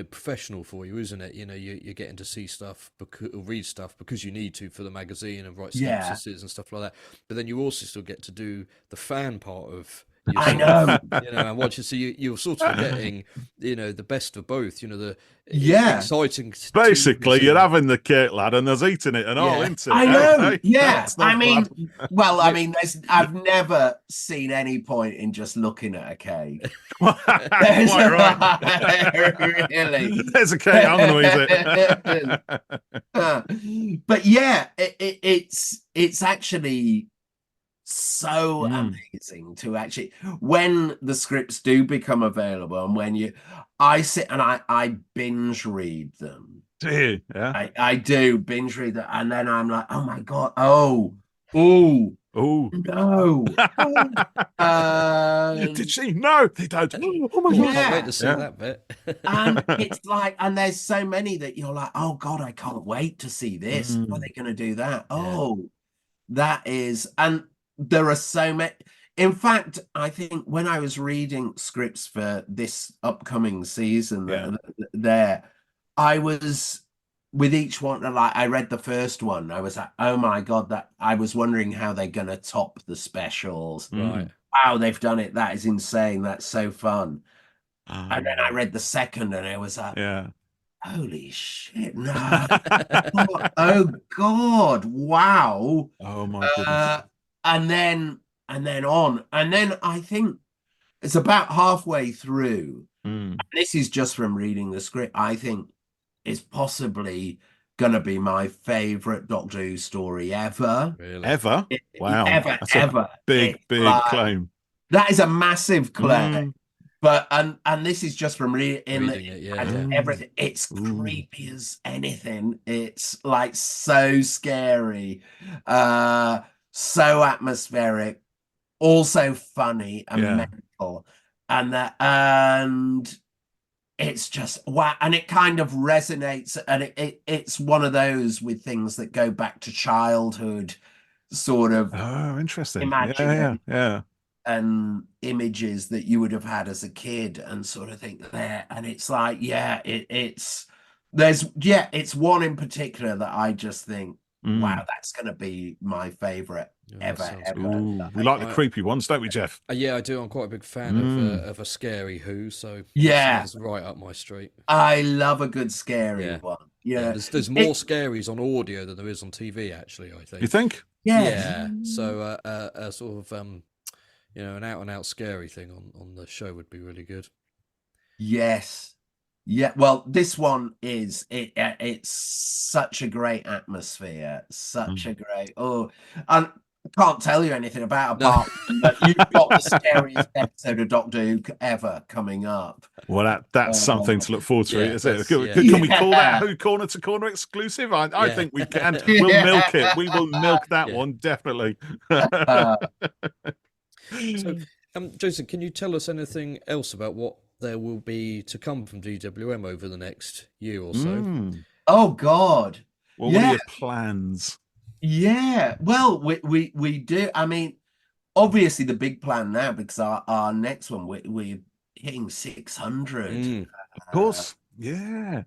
professional for you, isn't it? You're getting to see stuff or read stuff because you need to for the magazine and write synopsises and stuff like that. But then you also still get to do the fan part of. I know, and watching. So you're sort of getting, the best of both. The exciting. Basically, you're having the cake, lad, and there's eating it and all into it. I know. I mean, I've never seen any point in just looking at a cake. Quite right. Really, there's a cake. I'm going to eat it. But it's actually so amazing to actually, when the scripts do become available, and when I sit and I binge read them. I do binge read them, and then I'm like, oh my god, oh no. Did she? No, they don't. Oh my god, I can't wait to see that bit. And it's like, and there's so many that you're like, oh god, I can't wait to see this. How are they going to do that? That is, and there are so many. In fact, I think when I was reading scripts for this upcoming season, I was with each one. Like, I read the first one, I was like, oh my god, that I was wondering how they're going to top the specials. Right? Wow, they've done it. That is insane. That's so fun. And then I read the second, and it was like, holy shit! No, oh god, wow. Oh my goodness. And then I think it's about halfway through. This is just from reading the script. I think it's possibly gonna be my favorite Doctor Who story ever. Really? Ever? Wow. That's ever. Big claim. That is a massive claim. But and this is just from reading it, everything. It's creepy as anything. It's like so scary. So atmospheric, also funny and mental, and it's just wow, and it kind of resonates, and it's one of those with things that go back to childhood, sort of. Oh, interesting. Imagine and images that you would have had as a kid, and sort of think there, and it's like it's one in particular that I just think, wow, that's going to be my favorite ever. We like the creepy ones, don't we, Jeff? Yeah, I do. I'm quite a big fan of a scary Who, so it's right up my street. I love a good scary one. There's more scaries on audio than there is on TV, actually, I think. You think? Yeah. So a sort of an out-and-out scary thing on the show would be really good. Yes. Yeah, well, this one is it's such a great atmosphere, such a great and I can't tell you anything about apart from that you've got the scariest episode of Doctor Who ever coming up. Well, that's something to look forward to, is it? Can we call that Who Corner to Corner exclusive? I think we can. We'll milk it. We will milk that one, definitely. So, Jason, can you tell us anything else about what there will be to come from DWM over the next year or so? Oh God! What are your plans? Yeah, well, we do. I mean, obviously the big plan now, because our next one we're hitting 600. Of course, yeah.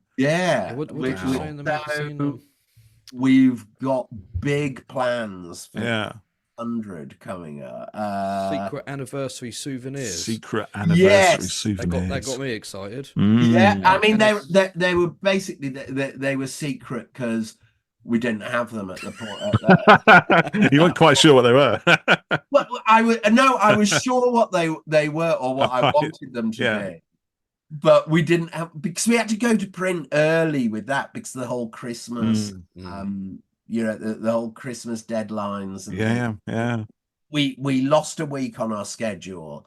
What did you say in the magazine? We've got big plans for 600 coming up. Secret anniversary souvenirs. Secret anniversary souvenirs. That got me excited. Yeah, I mean they were basically they were secret because we didn't have them at the point. You weren't quite sure what they were. Well, I was sure what they were or what I wanted them to be, but we didn't have, because we had to go to print early with that because of the whole Christmas, the whole Christmas deadlines. And we lost a week on our schedule.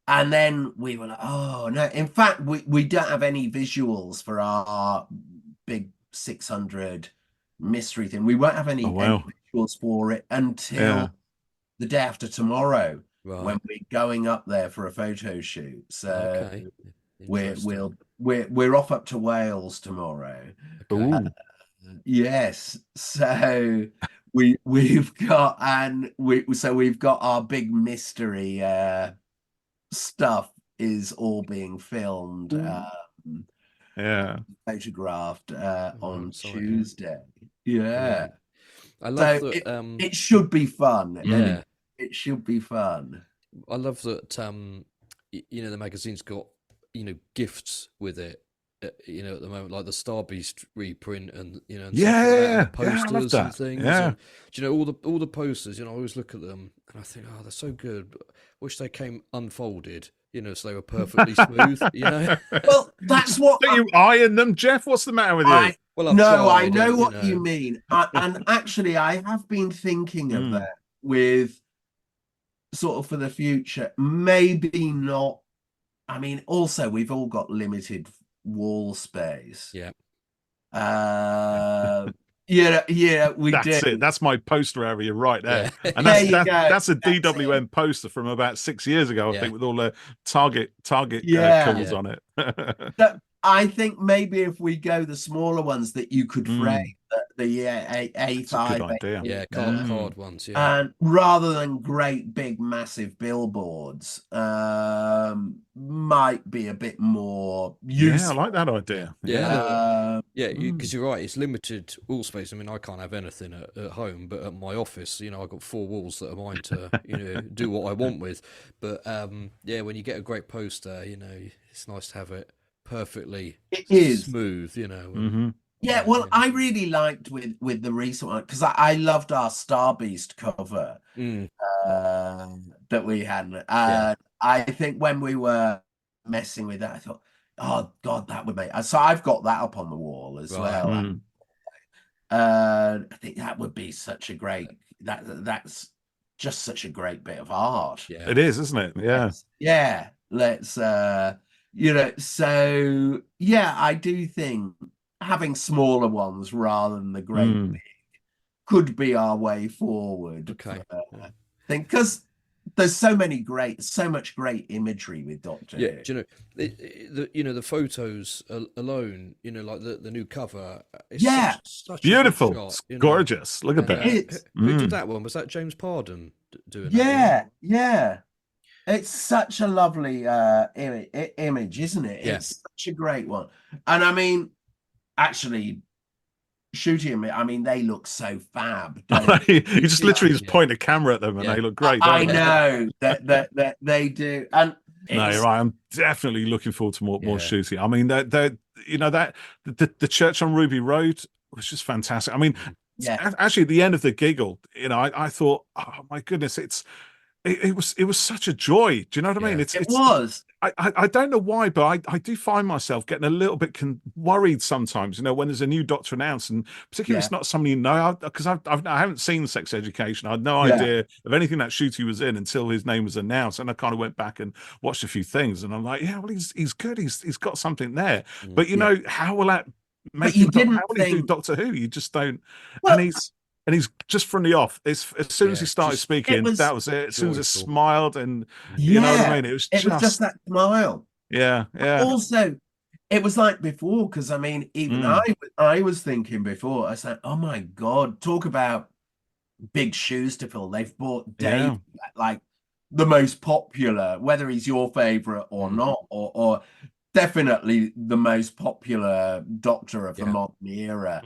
And then we were like, oh, no. In fact, we don't have any visuals for our big 600 mystery thing. We won't have any visuals for it until the day after tomorrow, when we're going up there for a photo shoot. So we're off up to Wales tomorrow. Yes. So we've got our big mystery stuff is all being filmed, photographed on Tuesday. I love that. It should be fun. It should be fun. I love that. The magazine's got gifts with it. At the moment, like the Star Beast reprint, and and posters and things. And, all the posters. I always look at them and I think, oh, they're so good. But I wish they came unfolded. So they were perfectly smooth. Well, that's what. Don't you iron them, Jeff? What's the matter with you? I know what you mean, and actually, I have been thinking of that with sort of for the future. Maybe not. I mean, also we've all got limited wall space. We that's it. That's my poster area right there. And that's a DWM poster from about 6 years ago, I think, with all the target covers on it. I think maybe if we go the smaller ones that you could frame, the A5, card ones, and rather than great big massive billboards, might be a bit more useful. I like that idea. Because you're right, it's limited wall space. I mean, I can't have anything at home, but at my office, I've got 4 walls that are mine to do what I want with. But when you get a great poster, it's nice to have it perfectly smooth, Yeah, well, I really liked with the recent one, because I loved our Star Beast cover that we had. I think when we were messing with that, I thought, oh God, that would make. So I've got that up on the wall as well. I think that would be such a great. That's just such a great bit of art. Yeah. It is, isn't it? Yeah. Let's. So I do think having smaller ones rather than the great big could be our way forward. Okay. I think because there's so much great imagery with Doctor Who. Yeah, do the photos alone, like the new cover. It's such beautiful. Shot, it's gorgeous. Look at that. Who did that one? Was that James Pardon doing that? Yeah. It's such a lovely image, isn't it? Yeah. It's such a great one. And I mean, actually, shooting them, I mean, they look so fab. You just literally just point a camera at them and they look great. I know that they do. And no, you're right. I'm definitely looking forward to more shooting. I mean, the church on Ruby Road was just fantastic. I mean, actually, at the end of the giggle, I thought, oh my goodness, it was such a joy. Do you know what I mean? It was. I don't know why, but I do find myself getting a little bit worried sometimes. When there's a new Doctor announced, and particularly it's not somebody because I haven't seen Sex Education. I had no idea of anything that Ncuti was in until his name was announced, and I kind of went back and watched a few things, and I'm like, yeah, well, he's good. He's got something there. But how will that make? How will he do Doctor Who? You just don't. Well, and he's just from the off. As soon as he started speaking, that was it. As soon as it smiled, and you know what I mean, it was just that smile. Yeah. Also, it was like before, because I mean, even I was thinking before. I said, "Oh my God, talk about big shoes to fill." They've bought Dave, like the most popular, whether he's your favorite or not, or definitely the most popular Doctor of the modern era.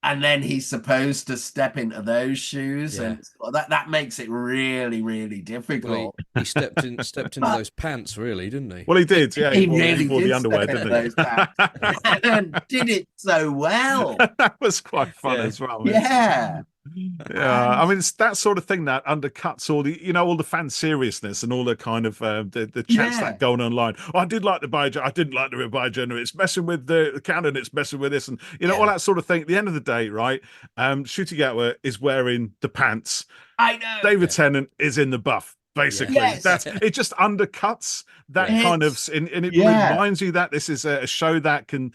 and then he's supposed to step into those shoes, and that makes it really, really difficult. Well, he stepped into those pants, really, didn't he? Well, he did. Yeah, he really wore did the underwear, step into didn't he? those pants, and did it so well. That was quite fun as well. Yeah. Yeah, I mean, it's that sort of thing that undercuts all the, all the fan seriousness and all the kind of the chats that go on online. Oh, I did like the biogen, I didn't like the biogen. It's messing with the canon. It's messing with this, and all that sort of thing. At the end of the day, right? Ncuti Gatwa is wearing the pants. I know. David Tennant is in the buff. Basically, that's it. Just undercuts that kind of, and it reminds you that this is a show that can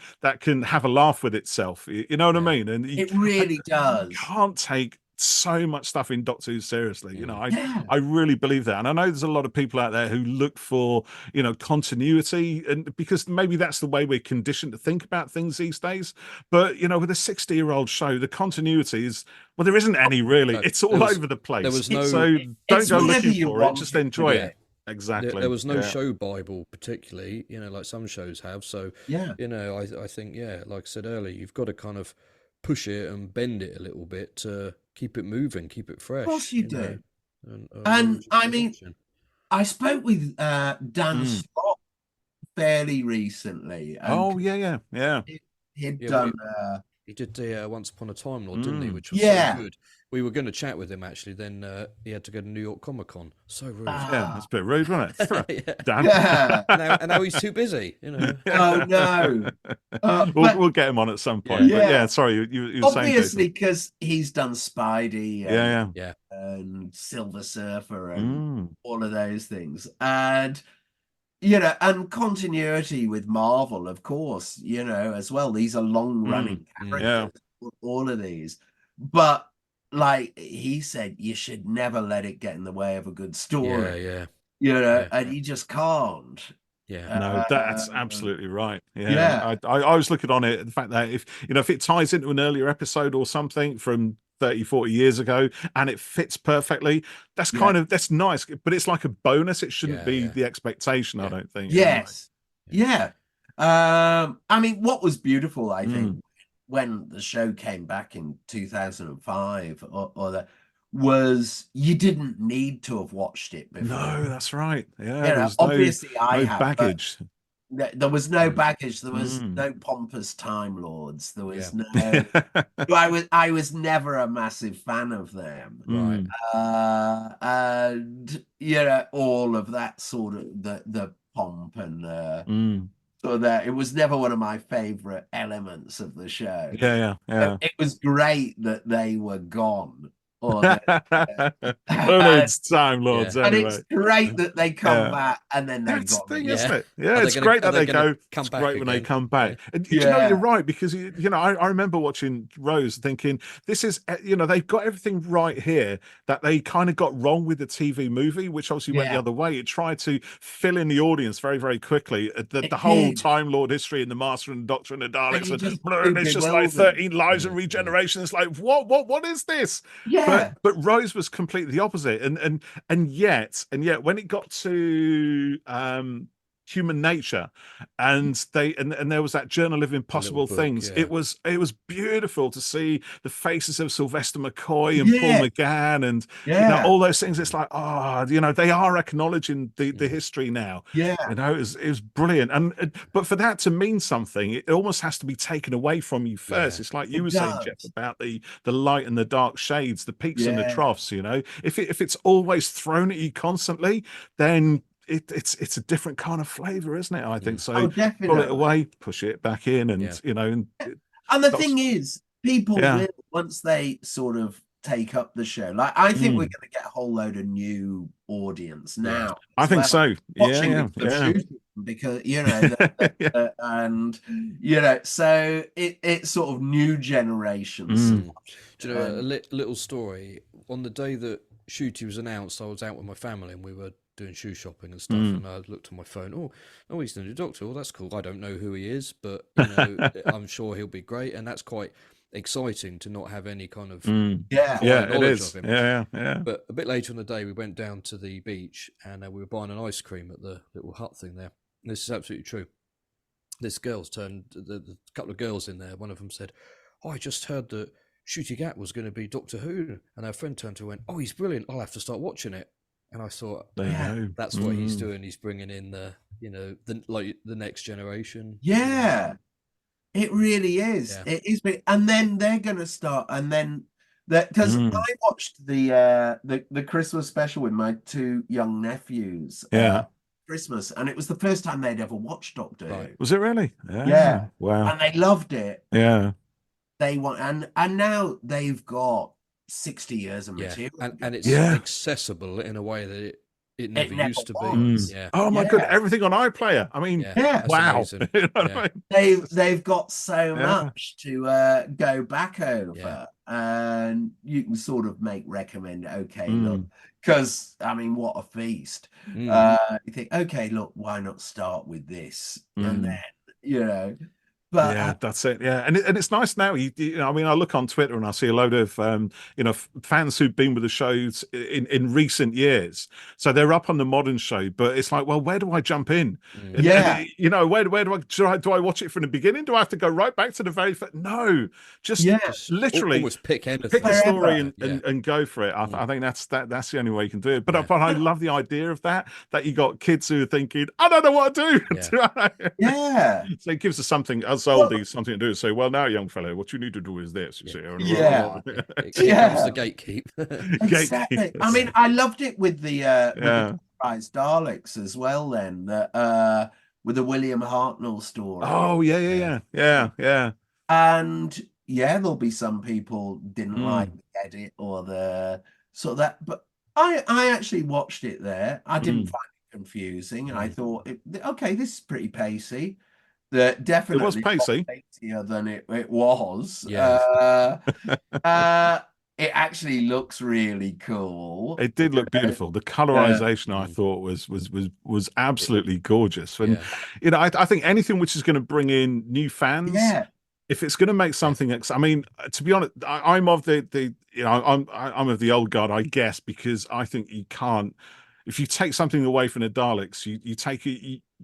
have a laugh with itself. You know what I mean? And it really does. You can't take so much stuff in Doctor Who seriously. I really believe that, and I know there's a lot of people out there who look for continuity, and because maybe that's the way we're conditioned to think about things these days. But with a 60-year-old show, the continuity is, well, there isn't any really. It's all over the place. There was no, so don't go looking for it. Just enjoy it. Exactly. There was no show Bible, particularly, like some shows have. So I think, like I said earlier, you've got to kind of push it and bend it a little bit to keep it moving, keep it fresh. Of course you do. And I mean, I spoke with Dan Slott fairly recently. And He'd done. He did the Once Upon a Time Lord, didn't he? Which was so good. We were going to chat with him actually. Then he had to go to New York Comic Con. So rude. Yeah, that's a bit rude, wasn't it? Dan. And now he's too busy. Oh no. We'll get him on at some point. Yeah. But yeah, sorry, you were saying, obviously because he's done Spidey. And, and Silver Surfer and all of those things, and and continuity with Marvel, of course, as well. These are long-running characters, all of these. But like he said, you should never let it get in the way of a good story. And you just can't. Yeah, no, that's absolutely right. I was looking on it, the fact that if it ties into an earlier episode or something from 30-40 years ago and it fits perfectly, that's that's nice, but it's like a bonus. It shouldn't be the expectation. I don't think. I mean, what was beautiful, I think, when the show came back in 2005 or that, was you didn't need to have watched it before. No, that's right. Obviously I no have baggage. There was no baggage. There was no pompous Time Lords. There was no. I was never a massive fan of them. Right. And all of that sort of the pomp and so that it was never one of my favorite elements of the show. It was great that they were gone. It's Time Lords, and it's great that they come back and then they got thing, isn't it? It's great that they go. It's great when they come back. And you're right, because I remember watching Rose thinking, this is they've got everything right here that they kind of got wrong with the TV movie, which obviously went the other way. It tried to fill in the audience very, very quickly. The whole Time Lord history and the Master and the Doctor and the Daleks, and it's just like 13 lives and regeneration. It's like what is this? But Rose was completely the opposite, and yet when it got to Human Nature, and there was that Journal of Impossible Things. It was beautiful to see the faces of Sylvester McCoy and Paul McGann and all those things. It's like, they are acknowledging the history now. It was brilliant. But for that to mean something, it almost has to be taken away from you first. It's like you were saying, Jeff, about the light and the dark shades, the peaks and the troughs. If it's always thrown at you constantly, then it's a different kind of flavor, isn't it? I think so. Pull it away, push it back in, and and the thing is, people will, once they sort of take up the show, like I think we're going to get a whole load of new audience now. I think so. Because and so it's sort of new generations. Do you know a little story? On the day that Ncuti was announced, I was out with my family and we were doing shoe shopping and stuff, and I looked on my phone. Oh, he's the new Doctor. Oh, that's cool. I don't know who he is, but I'm sure he'll be great, and that's quite exciting to not have any kind of knowledge of him. But a bit later in the day, we went down to the beach and we were buying an ice cream at the little hut thing there. And this is absolutely true. This girl's turned, the couple of girls in there, one of them said, "Oh, I just heard that Ncuti Gat was going to be Doctor Who," and our friend turned to her and went, "Oh, he's brilliant. I'll have to start watching it." And I thought, there you go. That's what he's doing. He's bringing in the next generation. Yeah, it really is. Yeah. It is big. And then they're going to start, and then that, because I watched the Christmas special with my two young nephews. Christmas, and it was the first time they'd ever watched Doctor Who. Was it really? Yeah. Wow. And they loved it. Yeah. They want, and now they've got 60 years of material. And it's accessible in a way that it never used to be. Yeah. Oh my god, everything on iPlayer. I mean, wow. You know I mean? They've got so much to go back over, and you can sort of make look, because I mean, what a feast. You think, okay, look, why not start with this, and then but that's it. Yeah, and it's nice now. You know, I mean, I look on Twitter and I see a load of fans who've been with the shows in recent years. So they're up on the modern show, but it's like, well, where do I jump in? And, you know, where do I watch it from the beginning? Do I have to go right back to the very first? No, just literally almost pick a story and go for it. I think that's the only way you can do it. But I love the idea of that you got kids who are thinking, I don't know what to do. So it gives us something something to do. Say, well, now, young fellow, what you need to do is this. Here comes the gatekeep. Exactly. I mean, I loved it with the Surprise Daleks as well. Then with the William Hartnell story. Oh yeah. And there'll be some people didn't like the edit or the sort of that, but I actually watched it there. I didn't find it confusing. I thought, okay, this is pretty pacey. That definitely it was pacey, pacier than it was. It actually looks really cool. It did look beautiful. The colorization I thought was absolutely gorgeous. And you know, I think anything which is going to bring in new fans, if it's going to make something, I mean, to be honest, I'm of I'm of the old guard, I guess, because I think you can't. If you take something away from the Daleks,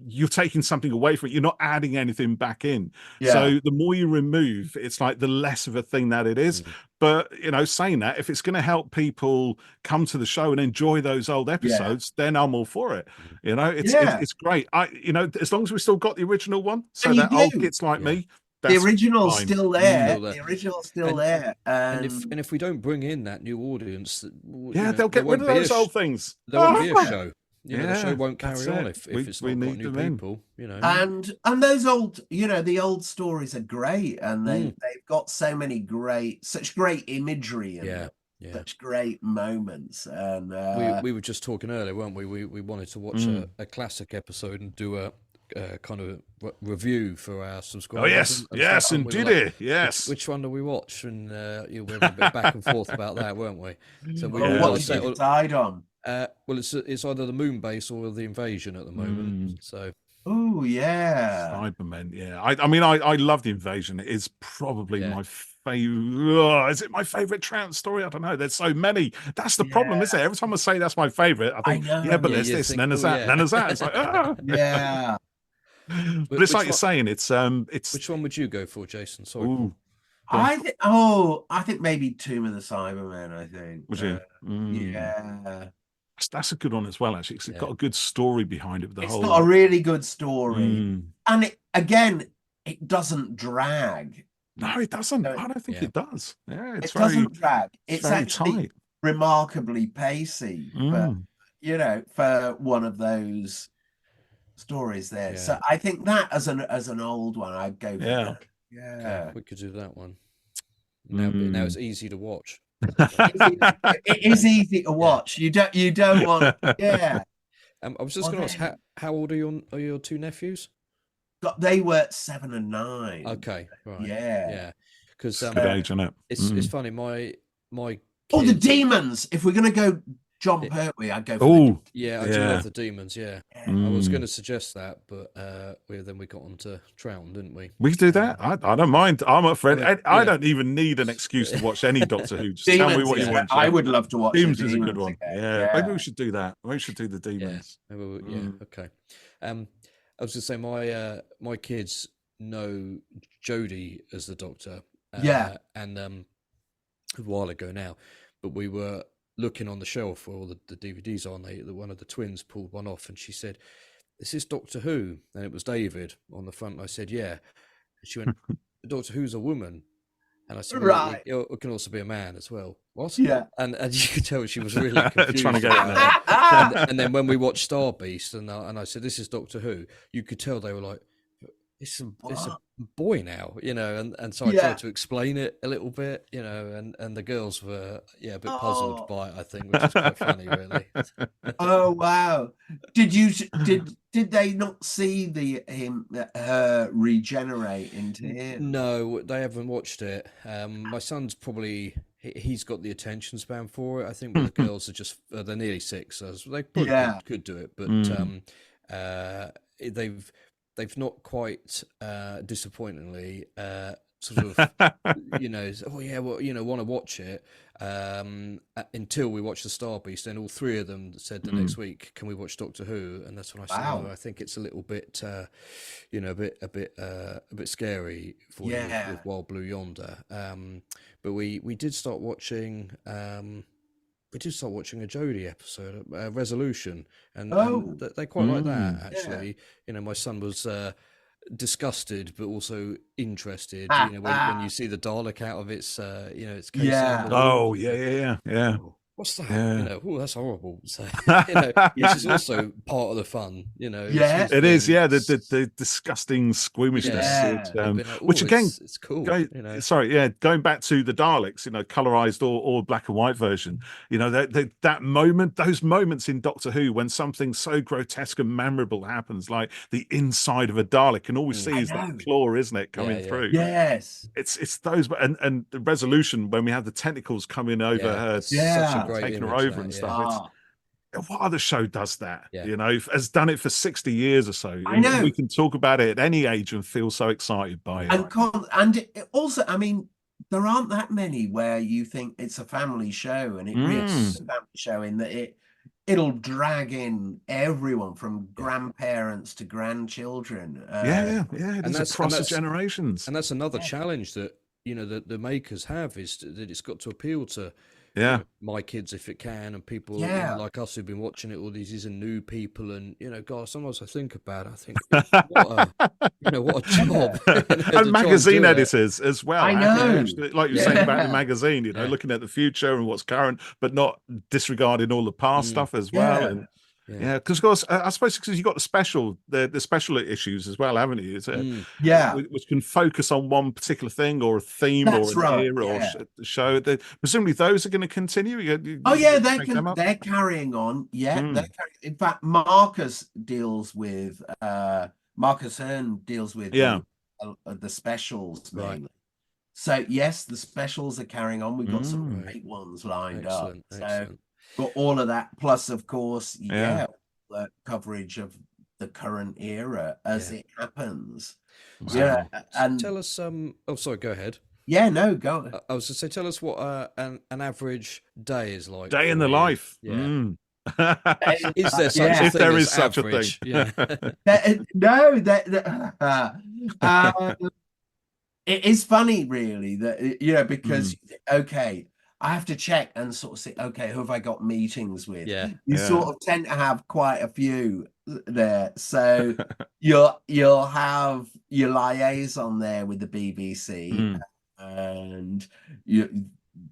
you're taking something away from it. You're not adding anything back in. So the more you remove, it's like the less of a thing that it is. But, you know, saying that, if it's going to help people come to the show and enjoy those old episodes, then I'm all for it. You know, it's great. As long as we still got the original one, so that old kids like me. The original's still there. The original's still there. And if we don't bring in that new audience, they'll get rid of those old things. There won't be a show. The show won't carry on if it's not got new people. You know, and those old, the old stories are great, and they've got so many such great imagery and such great moments. And we were just talking earlier, weren't we? We wanted to watch a classic episode and do a kind of review for our subscribers. Oh yes, indeed. Yes. Which one do we watch? And we were a bit back and forth about that, weren't we? So what did you decide on? Well, it's either the moon base or the invasion at the moment. So. Oh yeah, Cybermen. Yeah, I mean, I love the invasion. It is probably my favorite. Is it my favorite Trout story? I don't know. There's so many. That's the problem, isn't it? Every time I say that's my favorite, I think, but there's this, and then there's that, and then there's that. It's like, But it's like you're saying, it's. Which one would you go for, Jason? Sorry. Ooh. I think maybe Tomb of the Cybermen. I think. Would you? Yeah. That's a good one as well, actually, because it's got a good story behind it. It's got a really good story, and it doesn't drag. No, it doesn't. I don't think it does. Yeah, it doesn't drag. It's actually tight. Remarkably pacey, but for one of those stories there. So I think that as an old one, I'd go for that. Yeah, we could do that one. Now it's easy to watch. It is easy to watch. You don't want. I was just going to ask, how old are your two nephews? They were 7 and 9. Okay, right. Yeah. Because good age, isn't it? It's funny. My kids, the demons. If we're gonna go John Pertwee, I'd go for I do love the demons. I was going to suggest that, but then we got onto Troughton, didn't we? We could do that. I don't mind. I'm a friend. I don't even need an excuse to watch any Doctor Who. Just demons, tell me what you want. I would love to watch. Demons is a good one. Maybe we should do that. We should do the demons. Okay. I was going to say my kids know Jodie as the Doctor. And a while ago now, but we were looking on the shelf where all the DVDs on. One of the twins pulled one off, and she said, "Is this Doctor Who?" And it was David on the front. And I said, "Yeah." And she went, "Doctor Who's a woman." And I said, "Well, it can also be a man as well." What? Yeah. And you could tell she was really confused. Trying to get it. And then when we watched Star Beast, and I said, "This is Doctor Who," you could tell they were like, it's a boy now, and so I tried to explain it a little bit, and the girls were a bit puzzled by it, I think, which is quite funny, really. Oh wow! Did they not see her regenerate into him? No, they haven't watched it. My son's probably he's got the attention span for it. I think the girls are just they're nearly 6, so they probably could do it, but they've not quite disappointingly sort of want to watch it until we watch the Star Beast, and all 3 of them said the next week, "Can we watch Doctor Who?" And that's when I said, I think it's a little bit a bit scary for you with Wild Blue Yonder, but we did start watching a Jodie episode, Resolution, and they quite like that, actually. My son was disgusted but also interested, when you see the Dalek out of its its case. Yeah. What's that? Oh, that's horrible. So, which is also part of the fun. It is. Yeah, the disgusting squeamishness. Which again, it's cool. Going back to the Daleks, colorized or black and white version. That moment, those moments in Doctor Who when something so grotesque and memorable happens, like the inside of a Dalek, and all we see is that claw, isn't it, coming through? Yes, it's those, and the Resolution when we have the tentacles coming over her. Taking her over and stuff. What other show does that? Has done it for 60 years or so. I know. We can talk about it at any age and feel so excited by it. And also, I mean, there aren't that many where you think it's a family show, and it really is a family show in that it'll drag in everyone from grandparents to grandchildren. It's across the generations. And that's another challenge that the makers have, is that it's got to appeal to my kids if it can, and people like us who've been watching it all these years, and new people, and God, sometimes I think what a job. And magazine editors as well. I know, like you're saying about the magazine, looking at the future and what's current, but not disregarding all the past stuff as well. And because of course, I suppose because you've got the special issues as well, haven't you? Which can focus on one particular thing or a theme or an era or show. Presumably those are going to continue. They're carrying on. In fact, Marcus Hearn deals with the specials mainly. So yes, the specials are carrying on. We've got some great ones lined up. So got all of that, plus of course, the coverage of the current era as it happens. Wow. And tell us, sorry, go ahead. Yeah, no, go. I was to say, tell us what an average day is like. Day in the life. Is there such a thing? If there is such average? A thing. No, it is funny, really, that because I have to check and sort of say, who have I got meetings with? You sort of tend to have quite a few there. So you'll have your liaison there with the BBC, and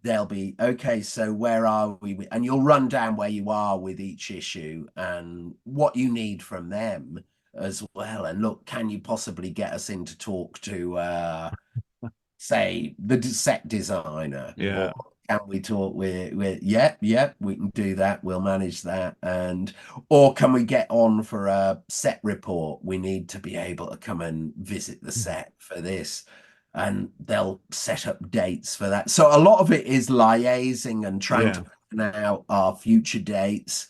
they'll be, so where are we? And you'll run down where you are with each issue and what you need from them as well. And look, can you possibly get us in to talk to, say, the set designer? Or can we talk with we can do that, we'll manage that. Or can we get on for a set report? We need to be able to come and visit the set for this, and they'll set up dates for that. So a lot of it is liaising and trying to plan out our future dates.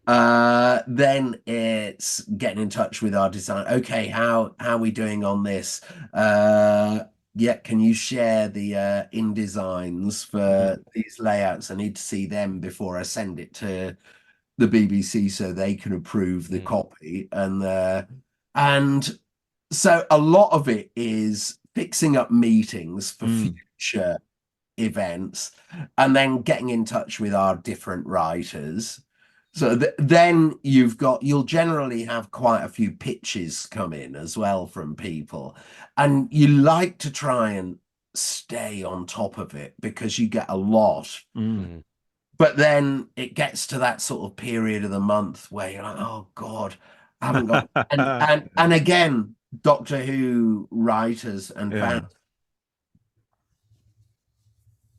Then it's getting in touch with our design. How are we doing on this? Can you share the InDesigns for these layouts? I need to see them before I send it to the BBC so they can approve the copy. And so a lot of it is fixing up meetings for future future events, and then getting in touch with our different writers. So then you'll generally have quite a few pitches come in as well from people, and you like to try and stay on top of it because you get a lot. But then it gets to that sort of period of the month where you're like, oh God, I haven't got and again, Doctor Who writers and fans,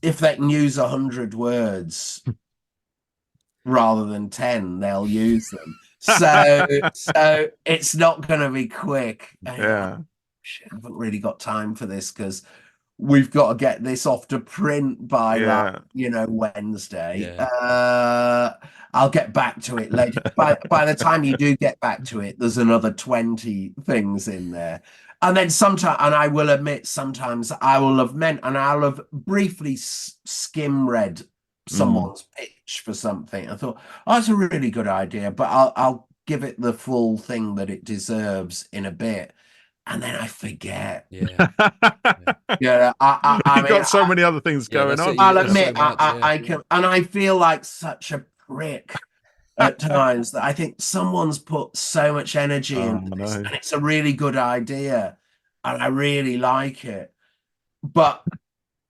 if they can use 100 words rather than 10, they'll use them. So it's not going to be quick. Yeah. I haven't really got time for this because we've got to get this off to print by Wednesday. I'll get back to it later. By the time you do get back to it, there's another 20 things in there. And then sometimes, and I will admit, sometimes I will have meant, and I'll have briefly skim read someone's pitch for something. I thought, oh, that's a really good idea, but I'll give it the full thing that it deserves in a bit. And then I forget. Yeah. I You've got so many other things going on. I'll admit, I can, and I feel like such a prick at times that I think someone's put so much energy into this, and it's a really good idea, and I really like it, but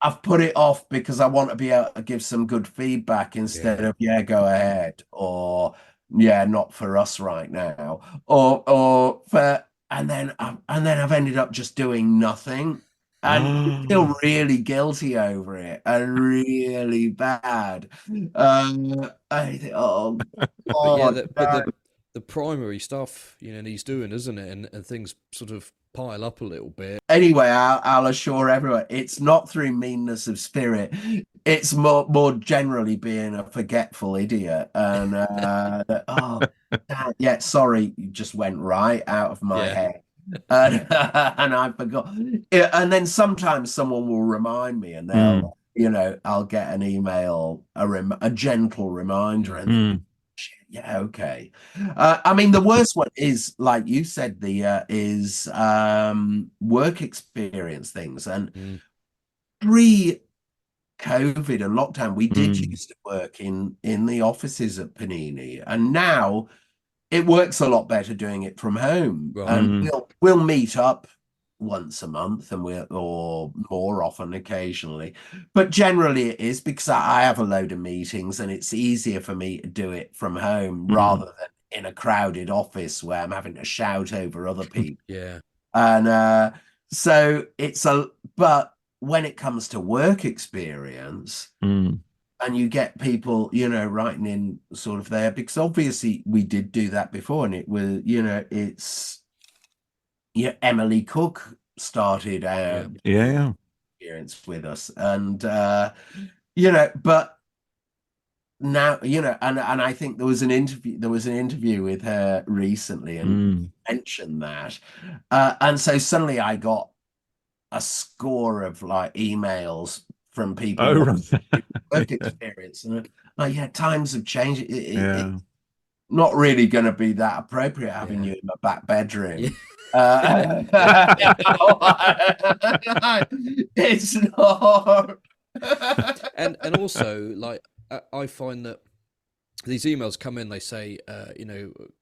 I've put it off because I want to be able to give some good feedback instead of go ahead, or not for us right now, or for. And then I've ended up just doing nothing, and feel really guilty over it, and really bad. I think, oh God, but the primary stuff he's doing, isn't it? And things sort of pile up a little bit. Anyway, I'll assure everyone it's not through meanness of spirit. It's more generally being a forgetful idiot, and sorry, you just went right out of my head, and I forgot. And then sometimes someone will remind me, and they'll, I'll get an email, a gentle reminder, and okay. I mean, the worst one is, like you said, is work experience things, and pre-COVID and lockdown, we did used to work in the offices at Panini, and now it works a lot better doing it from home. Right. And we'll meet up once a month, and or more often occasionally, but generally it is because I have a load of meetings, and it's easier for me to do it from home rather than in a crowded office where I'm having to shout over other people. And so but when it comes to work experience, and you get people, writing in sort of there, because obviously we did do that before, and it was, it's, Emily Cook started experience with us, and but now, and I think there was an interview with her recently, and mentioned that, and so suddenly I got a score of like emails from people with work experience, and times have changed. It's not really going to be that appropriate having you in my back bedroom. It's not. and also, like, I find that these emails come in, they say,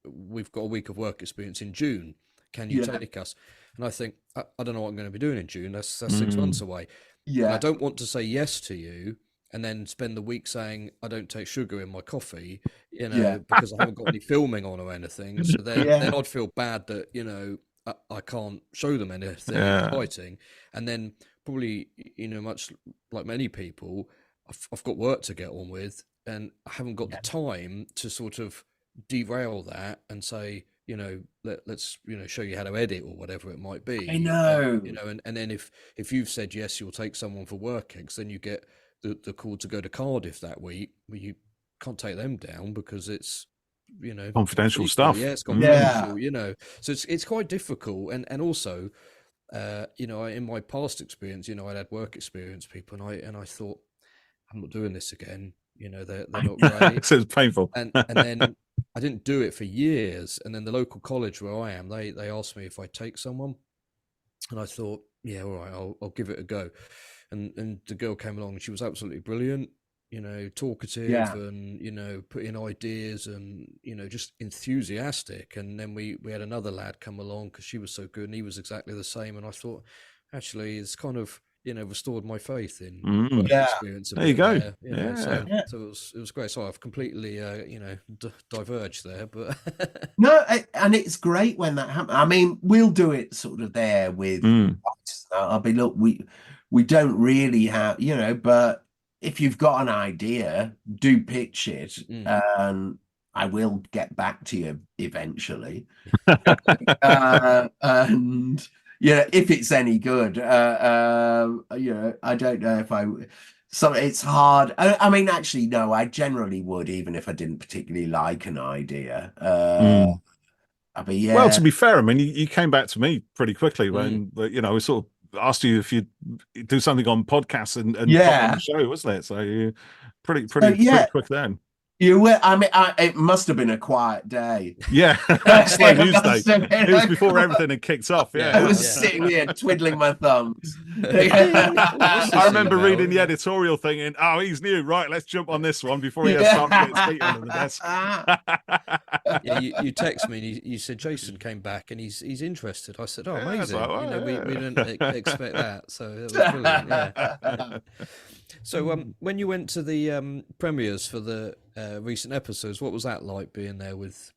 we've got a week of work experience in June, can you take us? And I think, I don't know what I'm going to be doing in June. That's 6 months away. And I don't want to say yes to you and then spend the week saying I don't take sugar in my coffee, because I haven't got any filming on or anything. So then I'd feel bad that, I can't show them anything exciting. And then probably, much like many people, I've got work to get on with, and I haven't got the time to sort of derail that and say, let's show you how to edit or whatever it might be. I know. And then if you've said yes, you'll take someone for work gigs, then you get the call to go to Cardiff that week, where you can't take them down because it's confidential stuff. Yeah, it's confidential. So it's quite difficult, and also in my past experience, I'd had work experience people, and I thought, I'm not doing this again. They're not great. So it's painful. And then I didn't do it for years, and then the local college where I am, they asked me if I'd take someone, and I thought, yeah, all right, I'll give it a go. and the girl came along and she was absolutely brilliant, talkative and, put in ideas and, just enthusiastic. And then we had another lad come along because she was so good and he was exactly the same. And I thought, actually, it's kind of, restored my faith in work experience. There you go. So it was great. So I've completely, diverged there, but no, and it's great when that happens. I mean, we'll do it sort of there with. I'll be look, we don't really have, but if you've got an idea, do pitch it, and I will get back to you eventually. And if it's any good, I don't know if I. So it's hard. I mean, actually, no, I generally would, even if I didn't particularly like an idea. Well, to be fair, I mean, you came back to me pretty quickly when we sort of asked you if you'd do something on podcasts and pop on the show, wasn't it? So you pretty quick then. You were. I mean, it must have been a quiet day. Yeah, slow news day. It was before everything had kicked off. Yeah, I was sitting here twiddling my thumbs. I remember reading the editorial, thinking, "Oh, he's new, right? Let's jump on this one before he has time to get his feet under the desk." You text me and you said Jason came back and he's interested. I said, "Oh, amazing! Like, we didn't expect that." So it was brilliant. Yeah. So when you went to the premieres for the recent episodes, what was that like being there with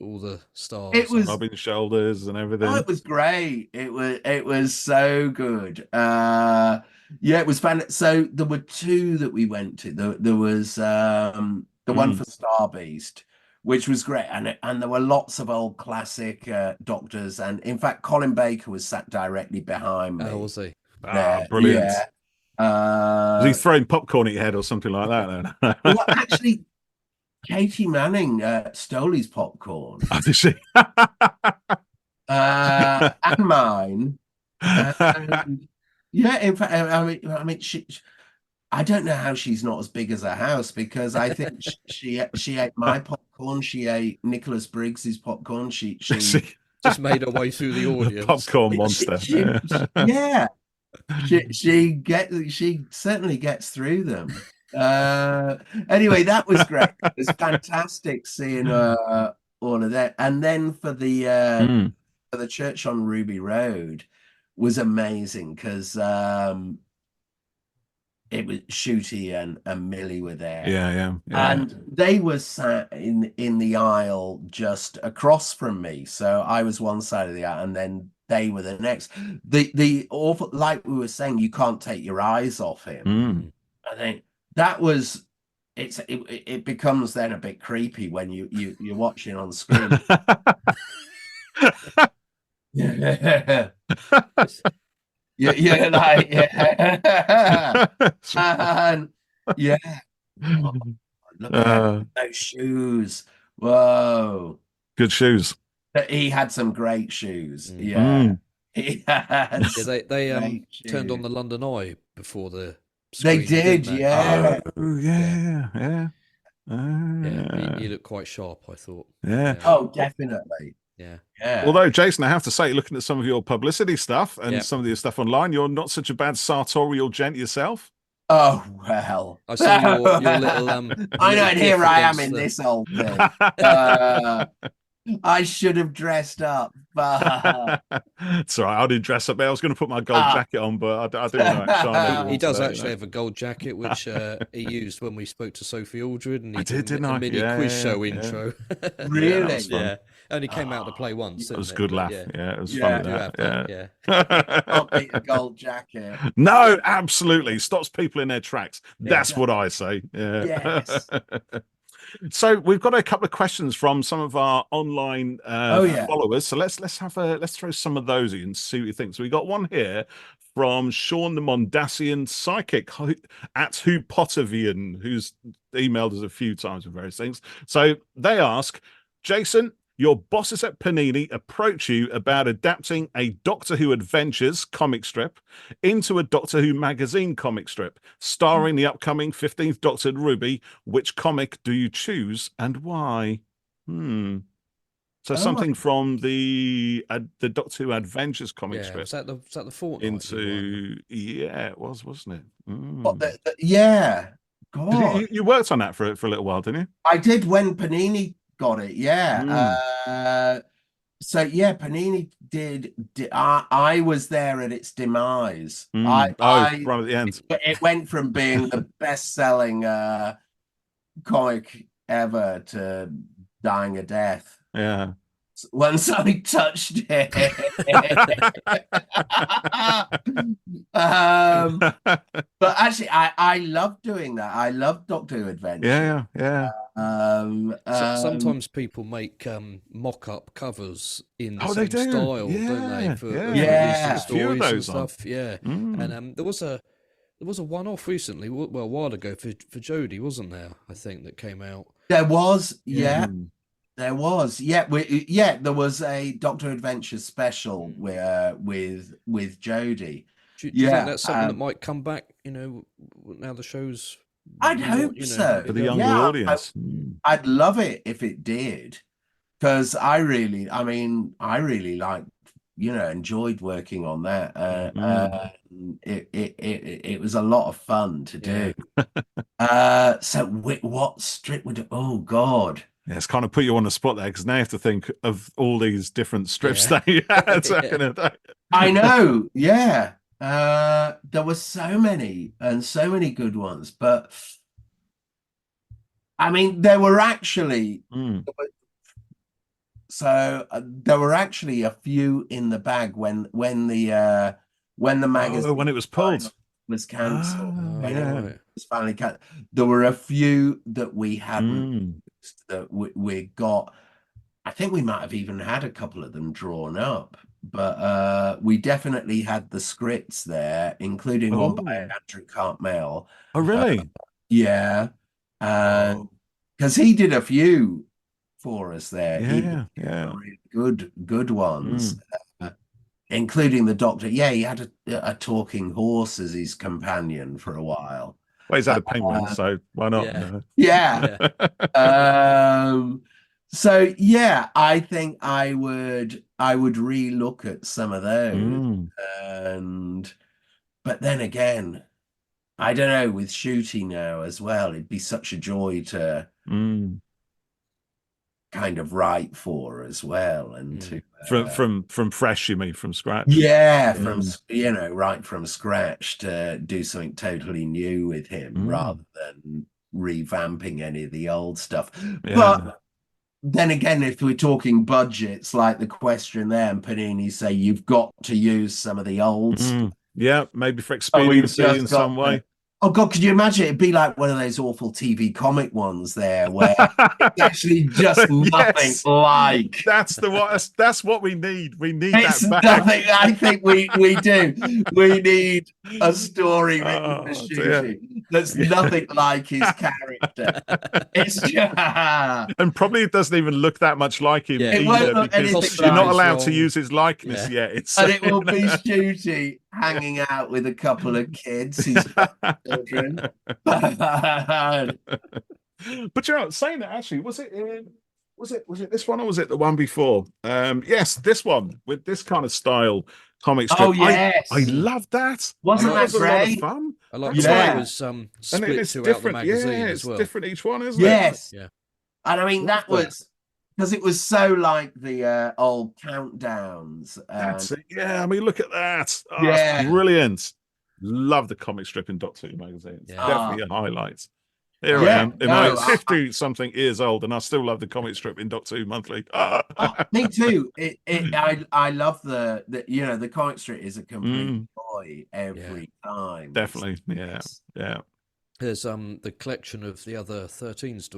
all the stars? It was rubbing shoulders and everything. Oh, it was great. It was so good. It was fun. So there were two that we went to. There was the one for Star Beast, which was great, and there were lots of old classic doctors, and in fact, Colin Baker was sat directly behind me. Oh, was he? Brilliant. Yeah. Was he throwing popcorn at your head or something like that then? Well, actually, Katie Manning stole his popcorn. Oh, did she? And mine. And, in fact, I mean, I don't know how she's not as big as her house, because I think she ate my popcorn. She ate Nicholas Briggs's popcorn. She just made her way through the audience. Popcorn monster. She certainly gets through them. Anyway, that was great. It was fantastic seeing all of that. And then for the church on Ruby Road was amazing, because it was Ncuti and Millie were there. Yeah. And they were sat in the aisle just across from me. So I was one side of the aisle, and then they were the next. The awful, like we were saying, you can't take your eyes off him. I think that was it becomes then a bit creepy when you're watching on screen. Yeah. And look at those shoes. Whoa, good shoes. He had some great shoes. He had they turned on the London Eye before the screen, they did. They? Yeah. He looked quite sharp, I thought. Oh, definitely. Yeah. Although, Jason, I have to say, looking at some of your publicity stuff and some of your stuff online, you're not such a bad sartorial gent yourself. Oh, well. I saw your little I know, and here I am in this old thing. I should have dressed up. It's all right. I didn't dress up. I was going to put my gold jacket on, but I didn't know. He does actually have a gold jacket, which he used when we spoke to Sophie Aldred, and he did a mini quiz show intro. Really? Yeah. Only came out to play once. It was a good laugh. Yeah, it was funny. Yeah. Can't beat a gold jacket. No, absolutely. Stops people in their tracks. That's what I say. Yeah. Yes. So we've got a couple of questions from some of our online followers. So let's throw some of those in and see what you think. So we got one here from Sean the Mondasian Psychic at Who Pottervian, who's emailed us a few times with various things. So they ask, Jason, your bosses at Panini approach you about adapting a Doctor Who Adventures comic strip into a Doctor Who magazine comic strip starring the upcoming 15th Doctor Ruby. Which comic do you choose and why? So something from the Doctor Who Adventures comic strip. Was that the fortnightly into one? Yeah, it was, wasn't it? Yeah. God. You worked on that for a little while, didn't you? I did when Panini got it. Yeah. So yeah, Panini did. I was there at its demise. Right at the end. It went from being the best-selling comic ever to dying a death. Yeah. Once I touched it. But actually, I love doing that. I love Doctor Who Adventure. Yeah. Sometimes people make mock-up covers in the same do. style, don't they? For recent stories and stuff. Yeah. And there was a one-off recently, well, a while ago for Jodie, wasn't there? I think that came out. There was, there was, there was a Doctor Adventure special with Jodie. Do you think that's something that might come back? Now the show's. I'd hope so for the younger audience. I'd love it if it did, because I really liked, enjoyed working on that. It was a lot of fun to do. So what strip would? Oh God. Yeah, it's kind of put you on the spot there, because now you have to think of all these different strips that you had. I know, yeah. There were so many and so many good ones, but I mean, there were actually there were actually a few in the bag when the magazine when it was pulled was cancelled. It was finally cancelled. There were a few that we hadn't that we got. I think we might have even had a couple of them drawn up, but we definitely had the scripts there, including one by Andrew Cartmel. Oh, really? Yeah, because he did a few for us there. Yeah. Really good ones, including the Doctor. Yeah, he had a talking horse as his companion for a while. Well, he's had a penguin, so why not? Yeah. So yeah, I think I would relook at some of those, but then again, I don't know, with Ncuti now as well, it'd be such a joy to kind of write for as well, and to from fresh, you mean, from scratch? Yeah, from right from scratch, to do something totally new with him rather than revamping any of the old stuff. But then again, if we're talking budgets, like the question there, and Panini say you've got to use some of the old stuff. Yeah, maybe for expediency in some way. Oh God, could you imagine? It'd be like one of those awful TV comic ones there, where it's actually just nothing like. That's what we need. We need it's that back. Nothing. I think we do. We need a story written for Ncuti that's nothing like his character. It's just... and probably it doesn't even look that much like him either, because you're not allowed to use his likeness yet. And it will be Ncuti hanging out with a couple of kids, his children. But saying that, actually, was it this one, or was it the one before? Yes, this one with this kind of style comic strip. Oh yes, I loved that. Wasn't that great? A lot of fun. I like it was split it's throughout different. the magazine It's as well. different each one, isn't it? Yes. Yeah. And I mean, that was because it was so like the old countdowns. That's it. Yeah, I mean, look at that. That's brilliant. Love the comic strip in Doctor Who magazine. It's definitely a highlight. Here I am, in my 50-something years old, and I still love the comic strip in Doctor Who Monthly. Me too. I love the comic strip is a complete joy every time. Definitely, yeah. There's the collection of the other 13th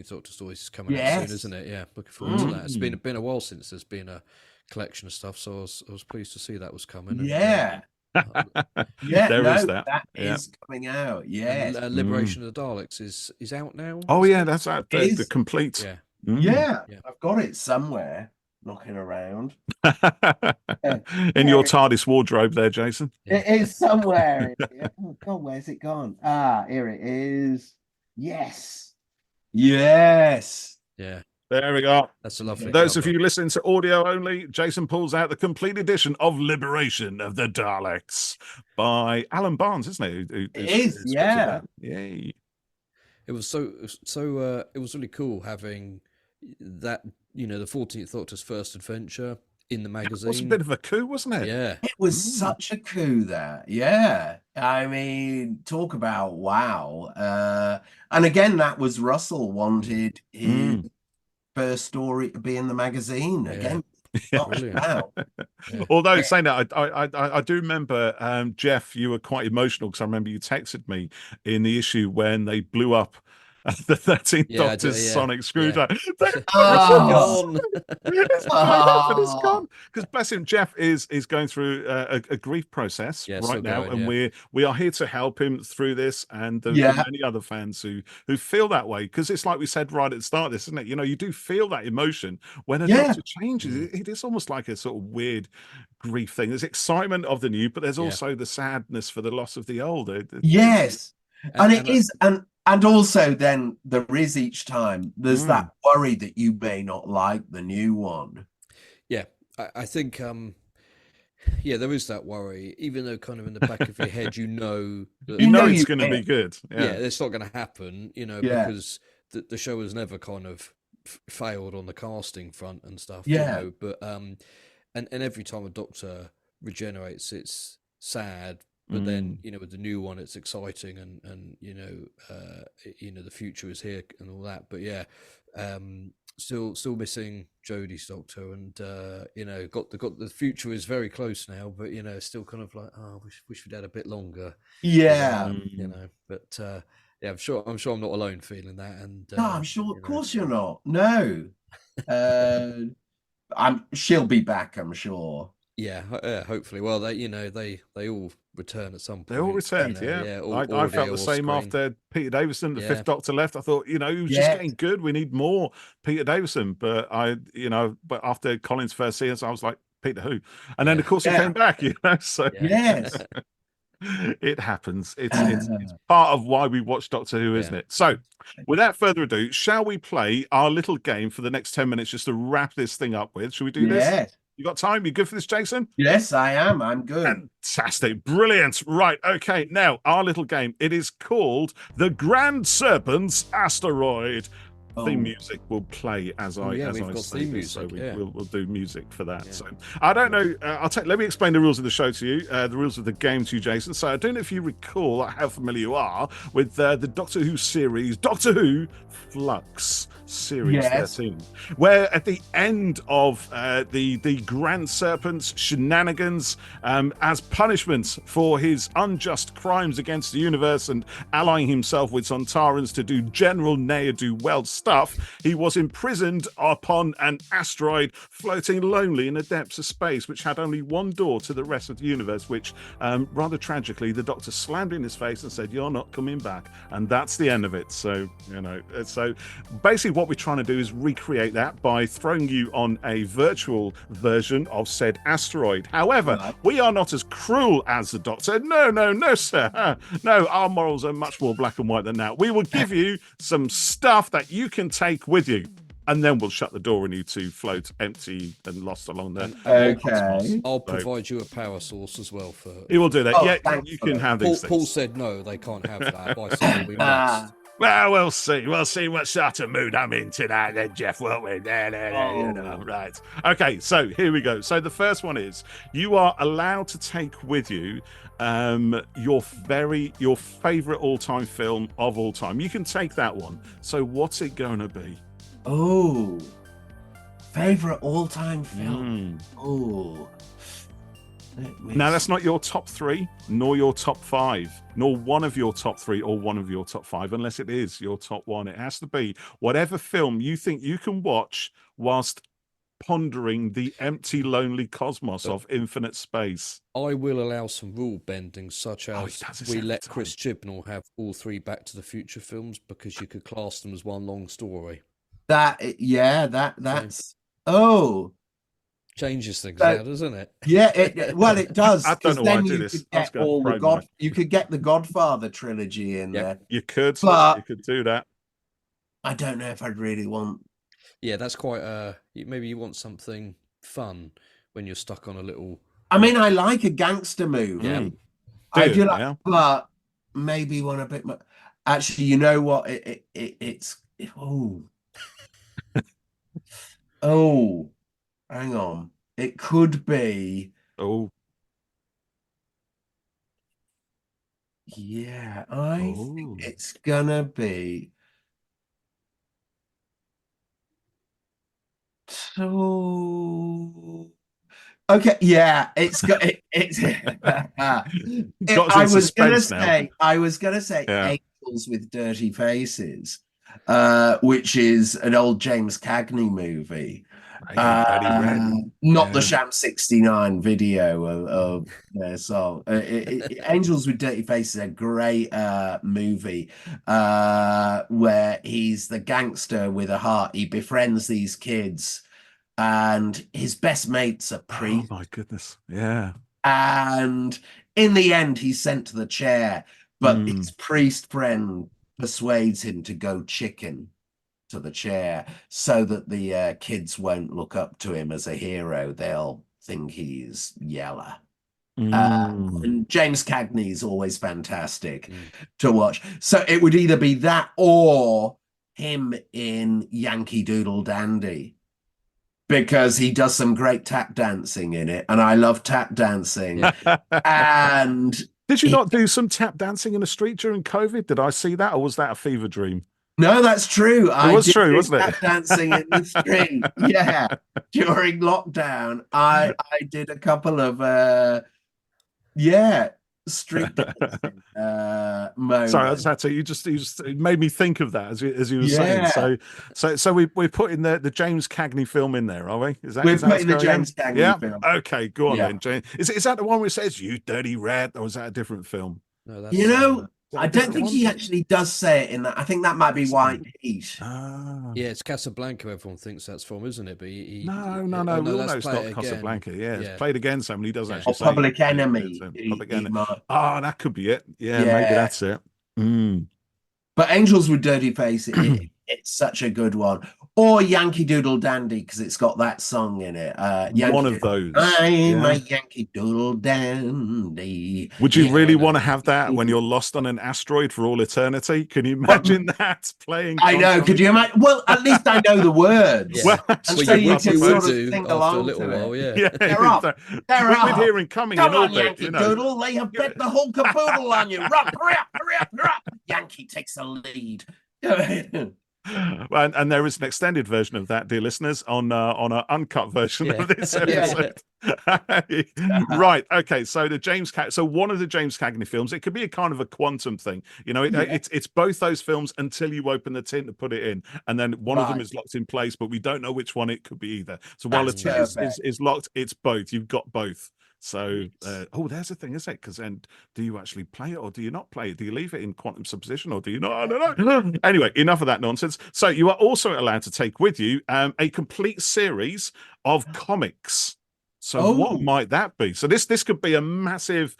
Doctor stories is coming out soon, isn't it? Yeah, looking forward to that. It's been a while since there's been a collection of stuff, so I was pleased to see that was coming. That is coming out. Liberation of the Daleks is out now. Oh yeah, that's out. The complete. I've got it somewhere knocking around in your TARDIS wardrobe there, Jason. It is somewhere. Oh God, where's it gone? Here it is. Yes. Yeah. There we go. That's a lovely Those cover. of you listening to audio only, Jason pulls out the complete edition of Liberation of the Daleks by Alan Barnes, isn't it? It is, yeah. Yay. It was it was really cool having that, the 14th Doctor's first adventure in the magazine. It was a bit of a coup, wasn't it? Yeah. It was such a coup there. Yeah. I mean, talk about wow. And again, that was Russell wanted his first story to be in the magazine. Again, wow. Although saying that, I do remember, Jeff, you were quite emotional because I remember you texted me in the issue when they blew up the 13th Doctor's sonic screwdriver. It's gone. Because bless him, Jeff is going through a grief process right now, and we are here to help him through this, and there are many other fans who feel that way, because it's like we said right at the start of this, isn't it? You do feel that emotion when a Doctor changes. It is almost like a sort of weird grief thing. There's excitement of the new, but there's also the sadness for the loss of the old. Yes, and it is, and also then there is each time there's that worry that you may not like the new one. Yeah, I think there is that worry, even though kind of in the back of your head that you know it's going to be good. Yeah, it's not going to happen, because the show has never kind of failed on the casting front and stuff. But and every time a Doctor regenerates, it's sad. But then, with the new one, it's exciting, and the future is here and all that. But still missing Jodie's Doctor, and got the future is very close now. But still kind of like, wish we'd had a bit longer. Yeah, But I'm sure I'm not alone feeling that. And no, I'm sure. Of course, you're not. No, she'll be back, I'm sure. Yeah, hopefully. Well, they all return at some point. They all returned, I felt the same after Peter Davison, the fifth Doctor left. I thought, he was just getting good. We need more Peter Davison. But but after Colin's first season, I was like, Peter who? And then of course he came back, So yes. It happens. It's part of why we watch Doctor Who, isn't it? So, without further ado, shall we play our little game for the next 10 minutes just to wrap this thing up with? Should we do this? You got time? You good for this, Jason? Yes, I am. I'm good. Fantastic. Brilliant. Right. Okay. Now, our little game. It is called The Grand Serpent's Asteroid. Theme music will play as I say this, so we'll do music for that. So I don't know. Let me explain the rules of the show to you. The rules of the game to you, Jason. So I don't know if you recall how familiar you are with the Doctor Who series, Doctor Who Flux series 13, where at the end of the Grand Serpent's shenanigans, as punishment for his unjust crimes against the universe and allying himself with Sontarans to do general ne'er-do-well stuff, he was imprisoned upon an asteroid floating lonely in the depths of space, which had only one door to the rest of the universe, which rather tragically the Doctor slammed in his face and said, "You're not coming back," and that's the end of it. So so basically what we're trying to do is recreate that by throwing you on a virtual version of said asteroid. However, we are not as cruel as the Doctor. No, sir. No, our morals are much more black and white than that. We will give you some stuff that you can take with you, and then we'll shut the door and you two float empty and lost along there. Okay. I'll provide you a power source as well for. You will do that. You can have these things. Paul said no, they can't have that. I said we must. Well, we'll see. We'll see what sort of mood I'm in tonight then, Jeff, won't we? Right. Okay, so here we go. So the first one is, you are allowed to take with you your favorite all-time film of all time. You can take that one. So what's it going to be? Oh, favorite all-time film. Oh. Now, that's not your top three, nor your top five, nor one of your top three or one of your top five, unless it is your top one. It has to be whatever film you think you can watch whilst pondering the empty, lonely cosmos of infinite space. I will allow some rule bending, such as we let Chris Chibnall have all three Back to the Future films, because you could class them as one long story. That's changes things out, doesn't it? Yeah, it does. I don't know why I do this. You could get the Godfather trilogy in there. You could do that. I don't know if I'd really want Yeah, that's quite. Maybe you want something fun when you're stuck on a little. I mean, I like a gangster movie. Yeah. I do like, Yeah. but maybe one a bit more. Actually, you know what? It's oh, hang on. It could be. Oh. Yeah, I think Oh. it's gonna be. So okay, yeah, it's got it's Got us I in was gonna suspense now. say Yeah. Angels with Dirty Faces, which is an old James Cagney movie. Hey, Dirty Red. Not the Yeah. Sham 69 video of their song. Angels with Dirty Faces is a great movie where he's the gangster with a heart. He befriends these kids, and his best mate's a Oh priest. my goodness. Yeah. And in the end, he's sent to the chair, but his priest friend persuades him to go chicken to the chair so that the kids won't look up to him as a hero. They'll think he's Yeller. And James Cagney is always fantastic to watch. So it would either be that or him in Yankee Doodle Dandy, because he does some great tap dancing in it, and I love tap dancing. And did you not do some tap dancing in the street during COVID? Did I see that, or was that a fever dream? No, that's true. It was true, wasn't it? Tap dancing in the street. Yeah, during lockdown, I did a couple of street dancing moments. Sorry, I just had to. You just it made me think of that as you were saying. So we're putting the James Cagney film in there, are we? We're putting the James Cagney film. Okay, go on then, James. Is that the one where it says "You dirty rat," or is that a different film? No, that's, I don't think he actually does say it in that. I think that might be White Heat. Yeah, it's Casablanca. Everyone thinks that's from, isn't it? But no, we all know it's not Casablanca. Yeah, it's played again. Somebody doesn't actually say Public Enemy. Public Enemy. Oh, that could be it. Yeah, maybe that's it. But Angels with Dirty Faces, it's such a good one. Or Yankee Doodle Dandy, because it's got that song in it. One of those. I'm a Yankee Doodle Dandy. Would you really want to have that when you're lost on an asteroid for all eternity? Can you imagine that playing? I know. Could you imagine? Well, at least I know the words. Well, so you can sort of sing along to it. Yeah, they're up. They're up. With hearing coming Come in on, orbit, Yankee Doodle. They have bet the whole caboodle on you. Hurry up. Yankee takes the lead. And there is an extended version of that, dear listeners, on an uncut version of this episode. Right. Okay. So one of the James Cagney films, it could be a kind of a quantum thing. It's both those films until you open the tin to put it in, and then one of them is locked in place, but we don't know which one it could be either. So while the tin is locked, it's both. You've got both. So, there's the thing, isn't it? Because then, do you actually play it or do you not play it? Do you leave it in quantum subposition or do you not? I don't know. Anyway, enough of that nonsense. So, you are also allowed to take with you a complete series of comics. So, what might that be? So, this could be a massive,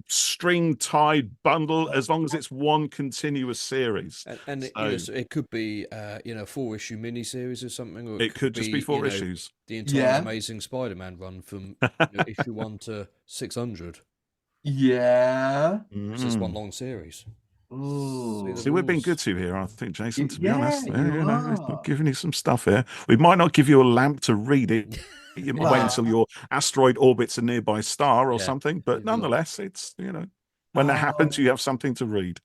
string tied bundle as long as it's one continuous series. And it could be, 4-issue miniseries or something. Or it could just be 4 issues. The entire Amazing Spider-Man run from issue 1 to 600. Yeah. It's just one long series. See, we're being good to you here, I think, Jason, to be honest. We're giving you some stuff here. We might not give you a lamp to read it. You might wait until your asteroid orbits a nearby star or something, but nonetheless, it's, when that happens, you have something to read.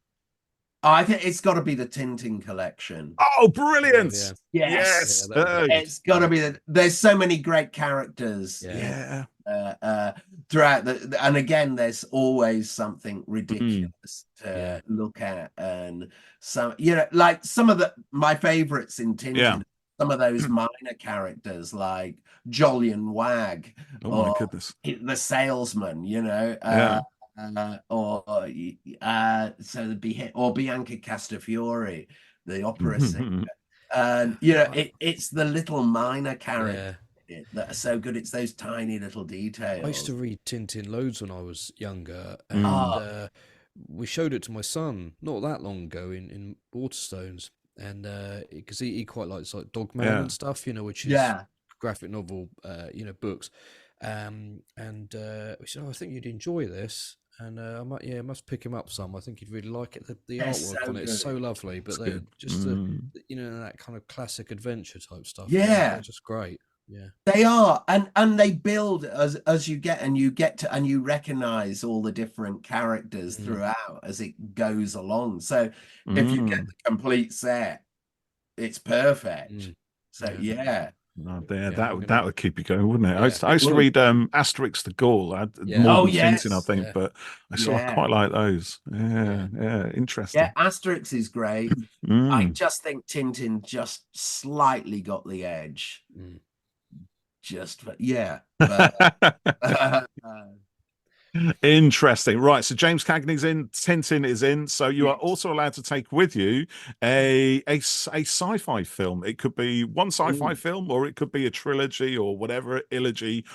I think it's got to be the Tintin collection. Oh, brilliant! Yes. It's got to be. There's so many great characters. Throughout and again, there's always something ridiculous to look at, and some, like some of my favorites in Tintin. Some of those minor characters like Jolyon Wag, my goodness, the salesman, or Bianca Castafiore, the opera singer, and it's the little minor characters that are so good. It's those tiny little details. I used to read Tintin loads when I was younger, and we showed it to my son not that long ago in Waterstones. and because he quite likes like Dogman and stuff, you know, which is graphic novel, you know, books. And we said, I think you'd enjoy this. And I must pick him up some. I think you'd really like it. The artwork on it is so lovely, but they're just you know, that kind of classic adventure type stuff. Yeah, they're just great. Yeah, they are, and they build as you get to, and you recognize all the different characters throughout as it goes along. So if you get the complete set, it's perfect. So yeah. Oh, that would keep you going, wouldn't it? I used to read Asterix the Gaul. I had more than Tintin, I think, but I sort of quite like those. Yeah, interesting. Yeah, Asterix is great. I just think Tintin just slightly got the edge. Interesting. Right, so James Cagney's in, Tintin is in, so you are also allowed to take with you a sci-fi film. It could be one sci-fi film, or it could be a trilogy, or whatever, ology,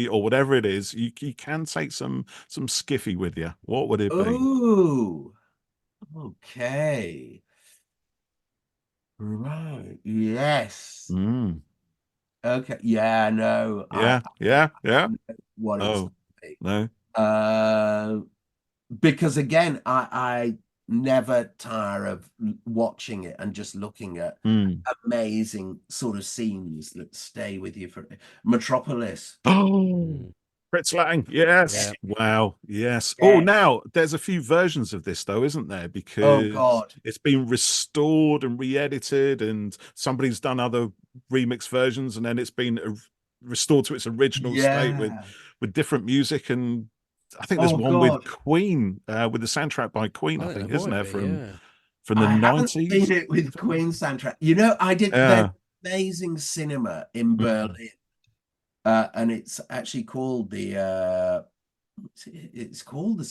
or whatever it is. You can take some skiffy with you. What would it be? Ooh, okay, right, yes. Okay, yeah, no, yeah. What is no? Because again, I never tire of watching it and just looking at amazing sort of scenes that stay with you for Metropolis. Fritz Lang, yes. Wow, yes. Oh, now there's a few versions of this though, isn't there? Because it's been restored and re-edited, and somebody's done other remix versions, and then it's been restored to its original state with different music. And I think there's one with Queen, with the soundtrack by Queen, I think, isn't there, from the 90s? I haven't seen it with Queen soundtrack. You know, I did amazing cinema in Berlin. And it's actually called it's called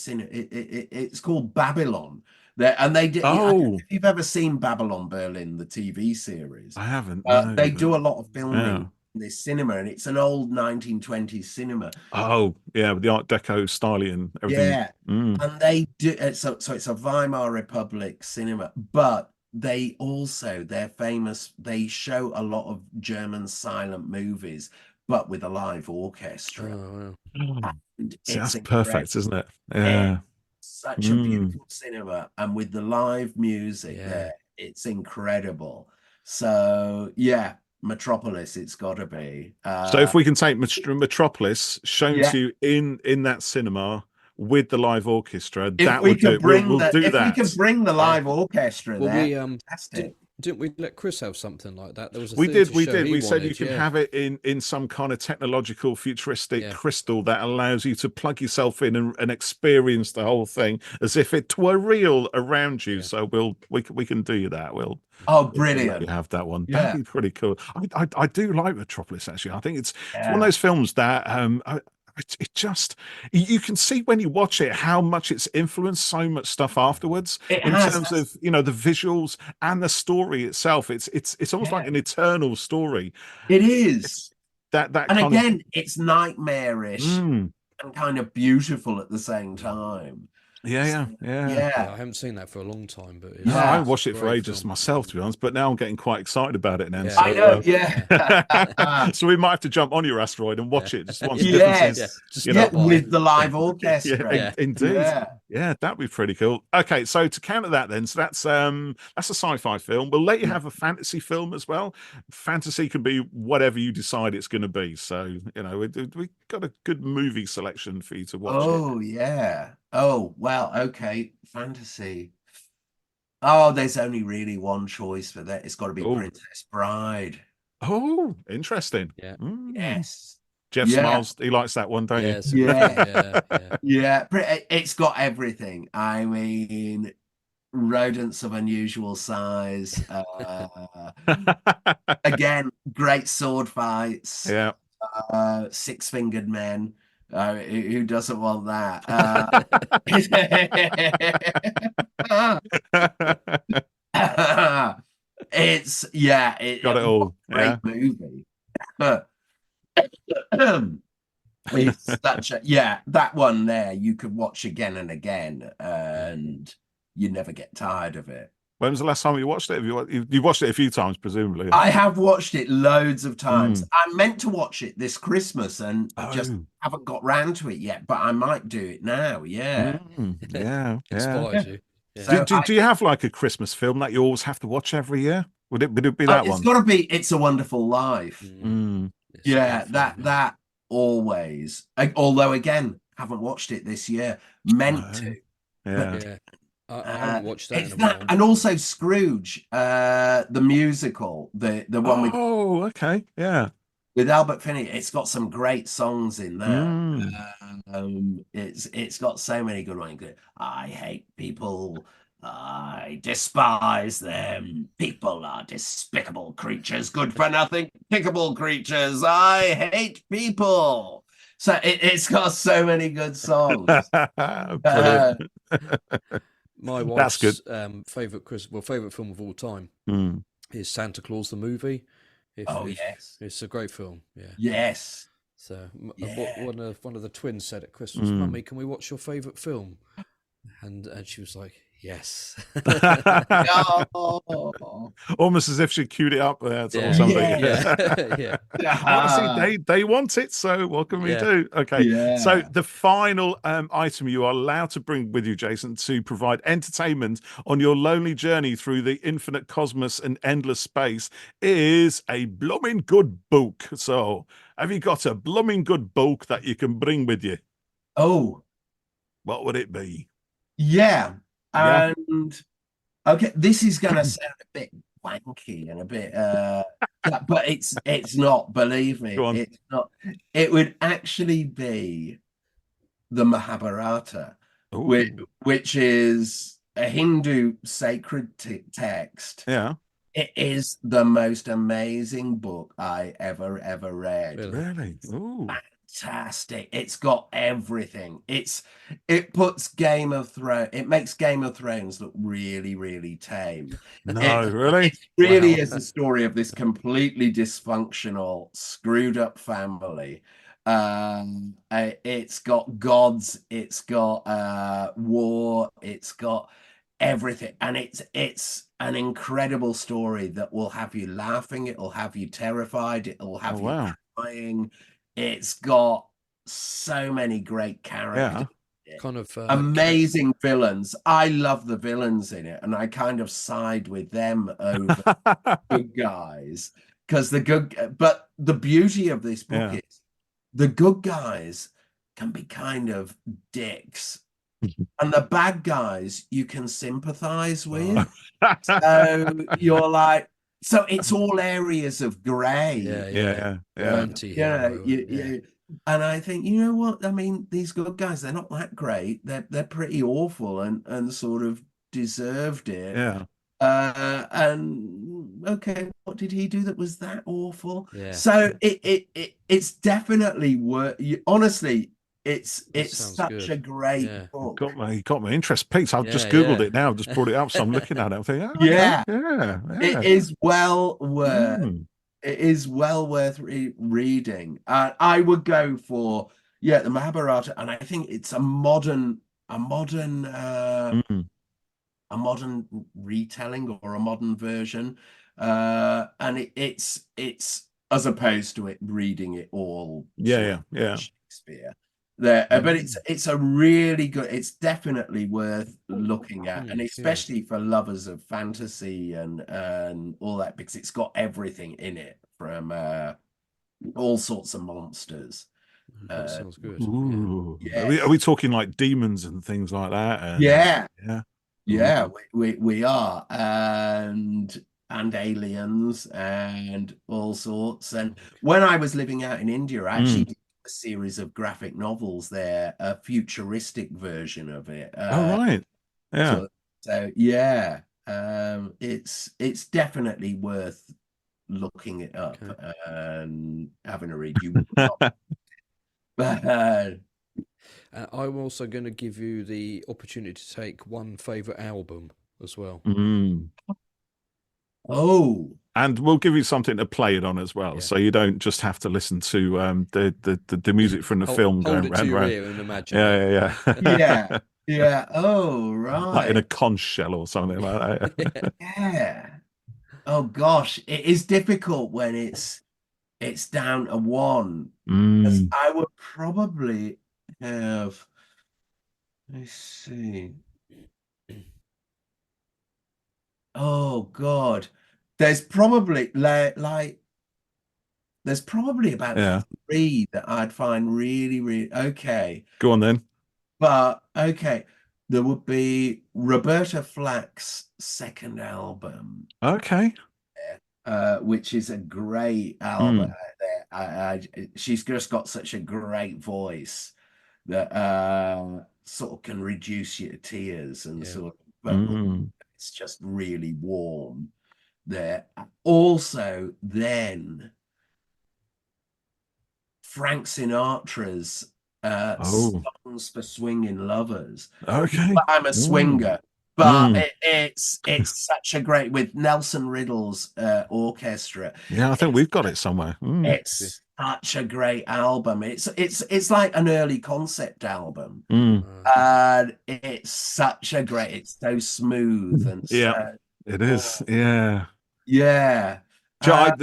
Babylon. And they did. If you've ever seen Babylon Berlin, the TV series, I haven't. They do a lot of filming in this cinema, and it's an old 1920s cinema. Oh yeah, with the Art Deco style and everything. Yeah, and they do. So it's a Weimar Republic cinema, but they're famous. They show a lot of German silent movies, but with a live orchestra. That's perfect, isn't it? Yeah. Such a beautiful cinema, and with the live music there, it's incredible. So yeah, Metropolis, it's got to be. So if we can take Metropolis shown to you in that cinema with the live orchestra, that would do it. We'll do that. If we could bring the live orchestra there, fantastic. Didn't we let Chris have something like that? There was we did. We said you can have it in some kind of technological, futuristic crystal that allows you to plug yourself in and experience the whole thing as if it were real around you. So we can do that. Brilliant! You have that one. That'd be pretty cool. I do like Metropolis actually. I think it's one of those films that it just, you can see when you watch it how much it's influenced so much stuff afterwards terms of, you know, the visuals and the story itself. It's almost like an eternal story. It is that and again it's nightmarish and kind of beautiful at the same time. Yeah. I haven't seen that for a long time, but I watched it for ages myself, to be honest. But now I'm getting quite excited about it now. Yeah. So, I know, so we might have to jump on your asteroid and watch it just once. With the live orchestra. Indeed. Yeah, that'd be pretty cool. Okay, so to counter that, then, so that's a sci-fi film. We'll let you have a fantasy film as well. Fantasy can be whatever you decide it's going to be. So you know, we got a good movie selection for you to watch. Oh, well, okay. Fantasy. Oh, there's only really one choice for that. It's got to be Princess Bride. Oh, interesting. Yeah. Yes. Jeff smiles. He likes that one, don't you? Yeah. It's got everything. I mean, rodents of unusual size. Again, great sword fights. Yeah. Six-fingered men. Who doesn't want that? It's got it all. Great movie. It's such that one there you could watch again and again, and you never get tired of it. When was the last time you watched it? You've watched it a few times, presumably. I have watched it loads of times. I meant to watch it this Christmas and just haven't got round to it yet, but I might do it now. Yeah. Yeah. Inspires you. Yeah. So do you have like a Christmas film that you always have to watch every year? Would it be that one? It's got to be It's a Wonderful Life. Yeah, that always. Although again, haven't watched it this year. Meant to. Yeah. I haven't watched that in a while. And also Scrooge, the musical, the one with okay, yeah, with Albert Finney. It's got some great songs in there. It's got so many good ones. I hate people. I despise them. People are despicable creatures, good for nothing, pickable creatures. I hate people. So it's got so many good songs. My wife's favorite film of all time is Santa Claus the movie. Yes, it's a great film. Yeah. Yes. So one of the twins said at Christmas, "Mummy, can we watch your favorite film?" And she was like, "Yes." Almost as if she queued it up or something. Yeah. Honestly, they want it, so what can we do? Okay. So the final item you are allowed to bring with you, Jason, to provide entertainment on your lonely journey through the infinite cosmos and endless space is a blooming good book. So have you got a blooming good book that you can bring with you? What would it be? Yeah. And okay, this is going to sound a bit wanky and a bit, but it's not. Believe me, it's not. It would actually be the Mahabharata, which is a Hindu sacred text. Yeah, it is the most amazing book I ever read. Really? Ooh. Fantastic. It's got everything. It puts Game of Thrones, it makes Game of Thrones look really, really tame. Really? It really is the story of this completely dysfunctional, screwed up family. It's got gods, it's got war, it's got everything, and it's an incredible story that will have you laughing, it will have you terrified, it will have you crying. It's got so many great characters. Kind of amazing villains. I love the villains in it, and I kind of side with them over good guys, because but the beauty of this book is the good guys can be kind of dicks, and the bad guys you can sympathize with. So you're like, so it's all areas of grey. And I think, you know what? I mean, these good guys, they're not that great. They're pretty awful and sort of deserved it. And okay, what did he do that was that awful? So it's definitely worth. Honestly, it's such a great book. Got my interest piqued. I've just googled it now, just brought it up, so I'm looking at it. I'm thinking, it is well worth. It is well worth reading. I would go for the Mahabharata, and I think it's a modern retelling or a modern version, and it's as opposed to it reading it all. Shakespeare. But it's a really good. It's definitely worth looking at, and especially for lovers of fantasy and all that, because it's got everything in it, from all sorts of monsters. That sounds good. Are we talking like demons and things like that? We are, and aliens and all sorts. And when I was living out in India, I actually did a series of graphic novels there, a futuristic version of it. It's definitely worth looking it up and having a read. You I'm also going to give you the opportunity to take one favorite album as well. And we'll give you something to play it on as well, so you don't just have to listen to the music from the film hold going it round. To your ear and imagine. Yeah. Yeah. Oh, Like in a right. conch shell or something like that. Yeah. Oh gosh, it is difficult when it's down to one. As Mm. I would probably have, let's see. Oh God. There's probably like there's probably about Yeah. three that I'd find really, really okay. Go on then. But okay, there would be Roberta Flack's second album, Okay. which is a great album. Mm. She's just got such a great voice that sort of can reduce you to tears and Yeah. sort of, but Mm. it's just really warm there. Also, then Frank Sinatra's Oh. songs for swinging lovers. Okay. But I'm a Mm. swinger, but Mm. it's such a great with Nelson Riddle's orchestra. Yeah, I think It's we've got it somewhere. Mm. it's such a great album. It's like an early concept album, Mm. and it's such a great. It's so smooth and Yeah, so it is. oh, Yeah. yeah.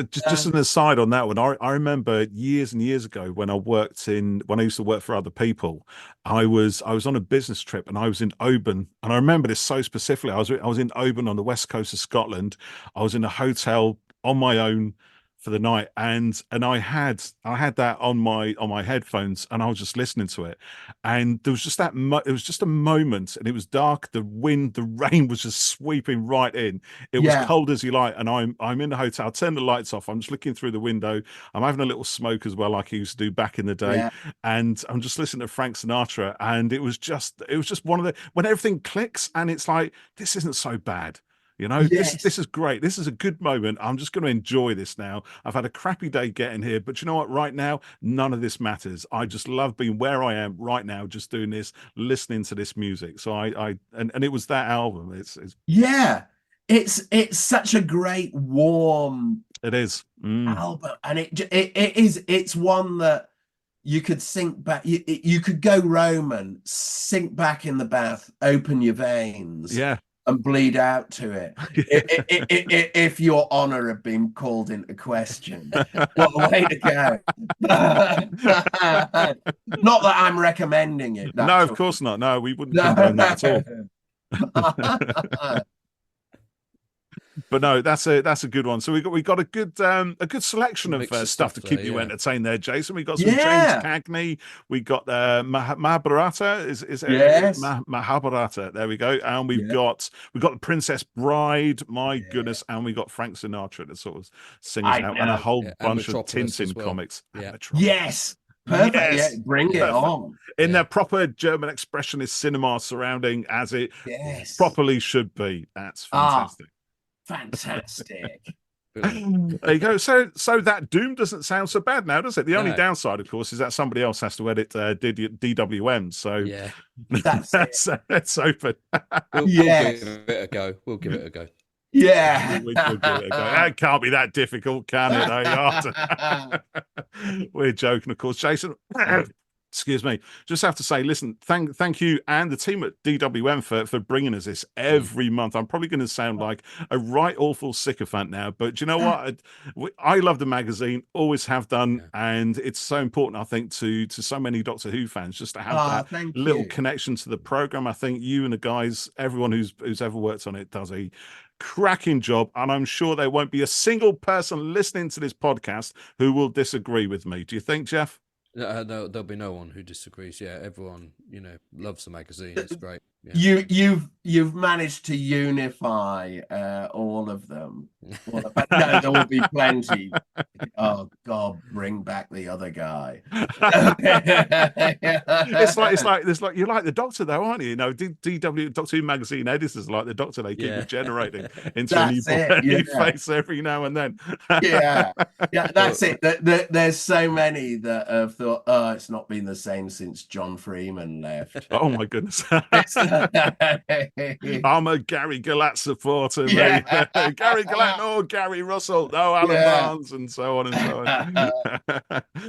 Just an aside on that one, I remember years and years ago when I used to work for other people, I was on a business trip and I was in Oban, and I remember this so specifically. I was in Oban on the west coast of Scotland. I was in a hotel on my own for the night, and I had that on my headphones, and I was just listening to it, and there was just it was just a moment, and it was dark, the wind, the rain was just sweeping right in. It was Yeah, cold as you like, and I'm in the hotel. I turn the lights off. I'm just looking through the window. I'm having a little smoke as well, like I used to do back in the day, yeah, and I'm just listening to Frank Sinatra. And it was just one of the when everything clicks, and it's like this isn't so bad. This yes, is great. This is a good moment. I'm just going to enjoy this now. I've had a crappy day getting here, but you know what? Right now, none of this matters. I just love being where I am right now, just doing this, listening to this music. So and it was that album. It's yeah. It's such a great warm it is. Mm. album, and it's one that you could sink back. You could go Roman, sink back in the bath, open your veins, Yeah. and bleed out to it. If your honor had been called into question, what a way to go! Not that I'm recommending it. No, That of choice. course not. No, we wouldn't No. condone that at all. But no, that's a good one. So we got a good selection of Mix of stuff stuff to there, keep you yeah. entertained there, Jason. We got some James Yeah. Cagney. We got Mahabharata. Is Yes. Mahabharata? There we go. And Yeah. we got the Princess Bride. My Yeah. goodness, and we got Frank Sinatra to sort of sing us I out, and a know. whole Yeah, and bunch of Metropolis as Tintin well. comics. And Yeah. Metropolis. Yes. Perfect. Yeah. Yes. Bring it Yeah. Perfect. on. In Yeah. their proper German expressionist cinema surrounding as it Yes. properly should be. That's Ah, fantastic. fantastic. Brilliant. There you go. So that Doom doesn't sound so bad now, does it? The only No. downside, of course, is that somebody else has to edit DWMs. So Yeah. That's it. that's open. We'll Yes. give it a go. We'll give it a go. Yeah. We'll give it a go. That can't be that difficult, can it? We're joking, of course, Jason. Excuse me. Just have to say, listen, thank you and the team at DWM for bringing us this every month. I'm probably going to sound like a right awful sycophant now, but you know what? I love the magazine, always have done, Yeah. and it's so important, I think, to so many Doctor Who fans just to have that thank little you. connection to the program. I think you and the guys, everyone who's ever worked on it, does a cracking job, and I'm sure there won't be a single person listening to this podcast who will disagree with me. Do you think, Jeff? No, there'll be no one who disagrees. Yeah, everyone, loves the magazine. It's great. Yeah. You've managed to unify all of them. But no, there will be plenty. Oh God, bring back the other guy. It's like you're like the Doctor, though, aren't you? DW Doctor Who magazine editors are like the Doctor. They keep regenerating into a new face every now and then. Yeah, that's it. There's so many that have thought, oh, it's not been the same since John Freeman left. Oh my goodness. I'm a Gary Galat supporter, Yeah. mate. Gary Galat, no Gary Russell, no Alan Barnes, and so on and so on.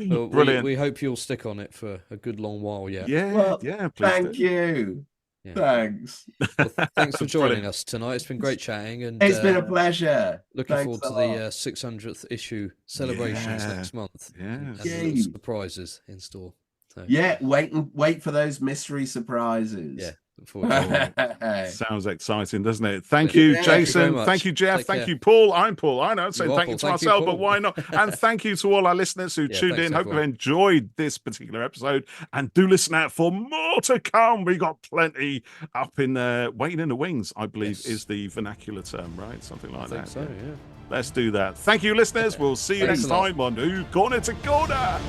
Well, Brilliant. We hope you'll stick on it for a good long while yet. Yeah, Well, please thank do. you. Yeah. Thanks. Well, thanks for joining us tonight. It's been great chatting, and it's been a pleasure. Looking forward to the 600th issue celebrations next month. Yes. And little surprises in store. So. Yeah, wait for those mystery surprises. Yeah. Sounds exciting, doesn't it? Thank you, Jason. Thank you, Jeff. Thank you, Paul. I'm Paul. I know, saying thank you to myself, but why not? And thank you to all our listeners who tuned in. Hope you've enjoyed this particular episode, and do listen out for more to come. We got plenty up in waiting in the wings, I believe is the vernacular term, right? Something like that. So, yeah. Let's do that. Thank you, listeners. We'll see you next time on Who Corner to Corner.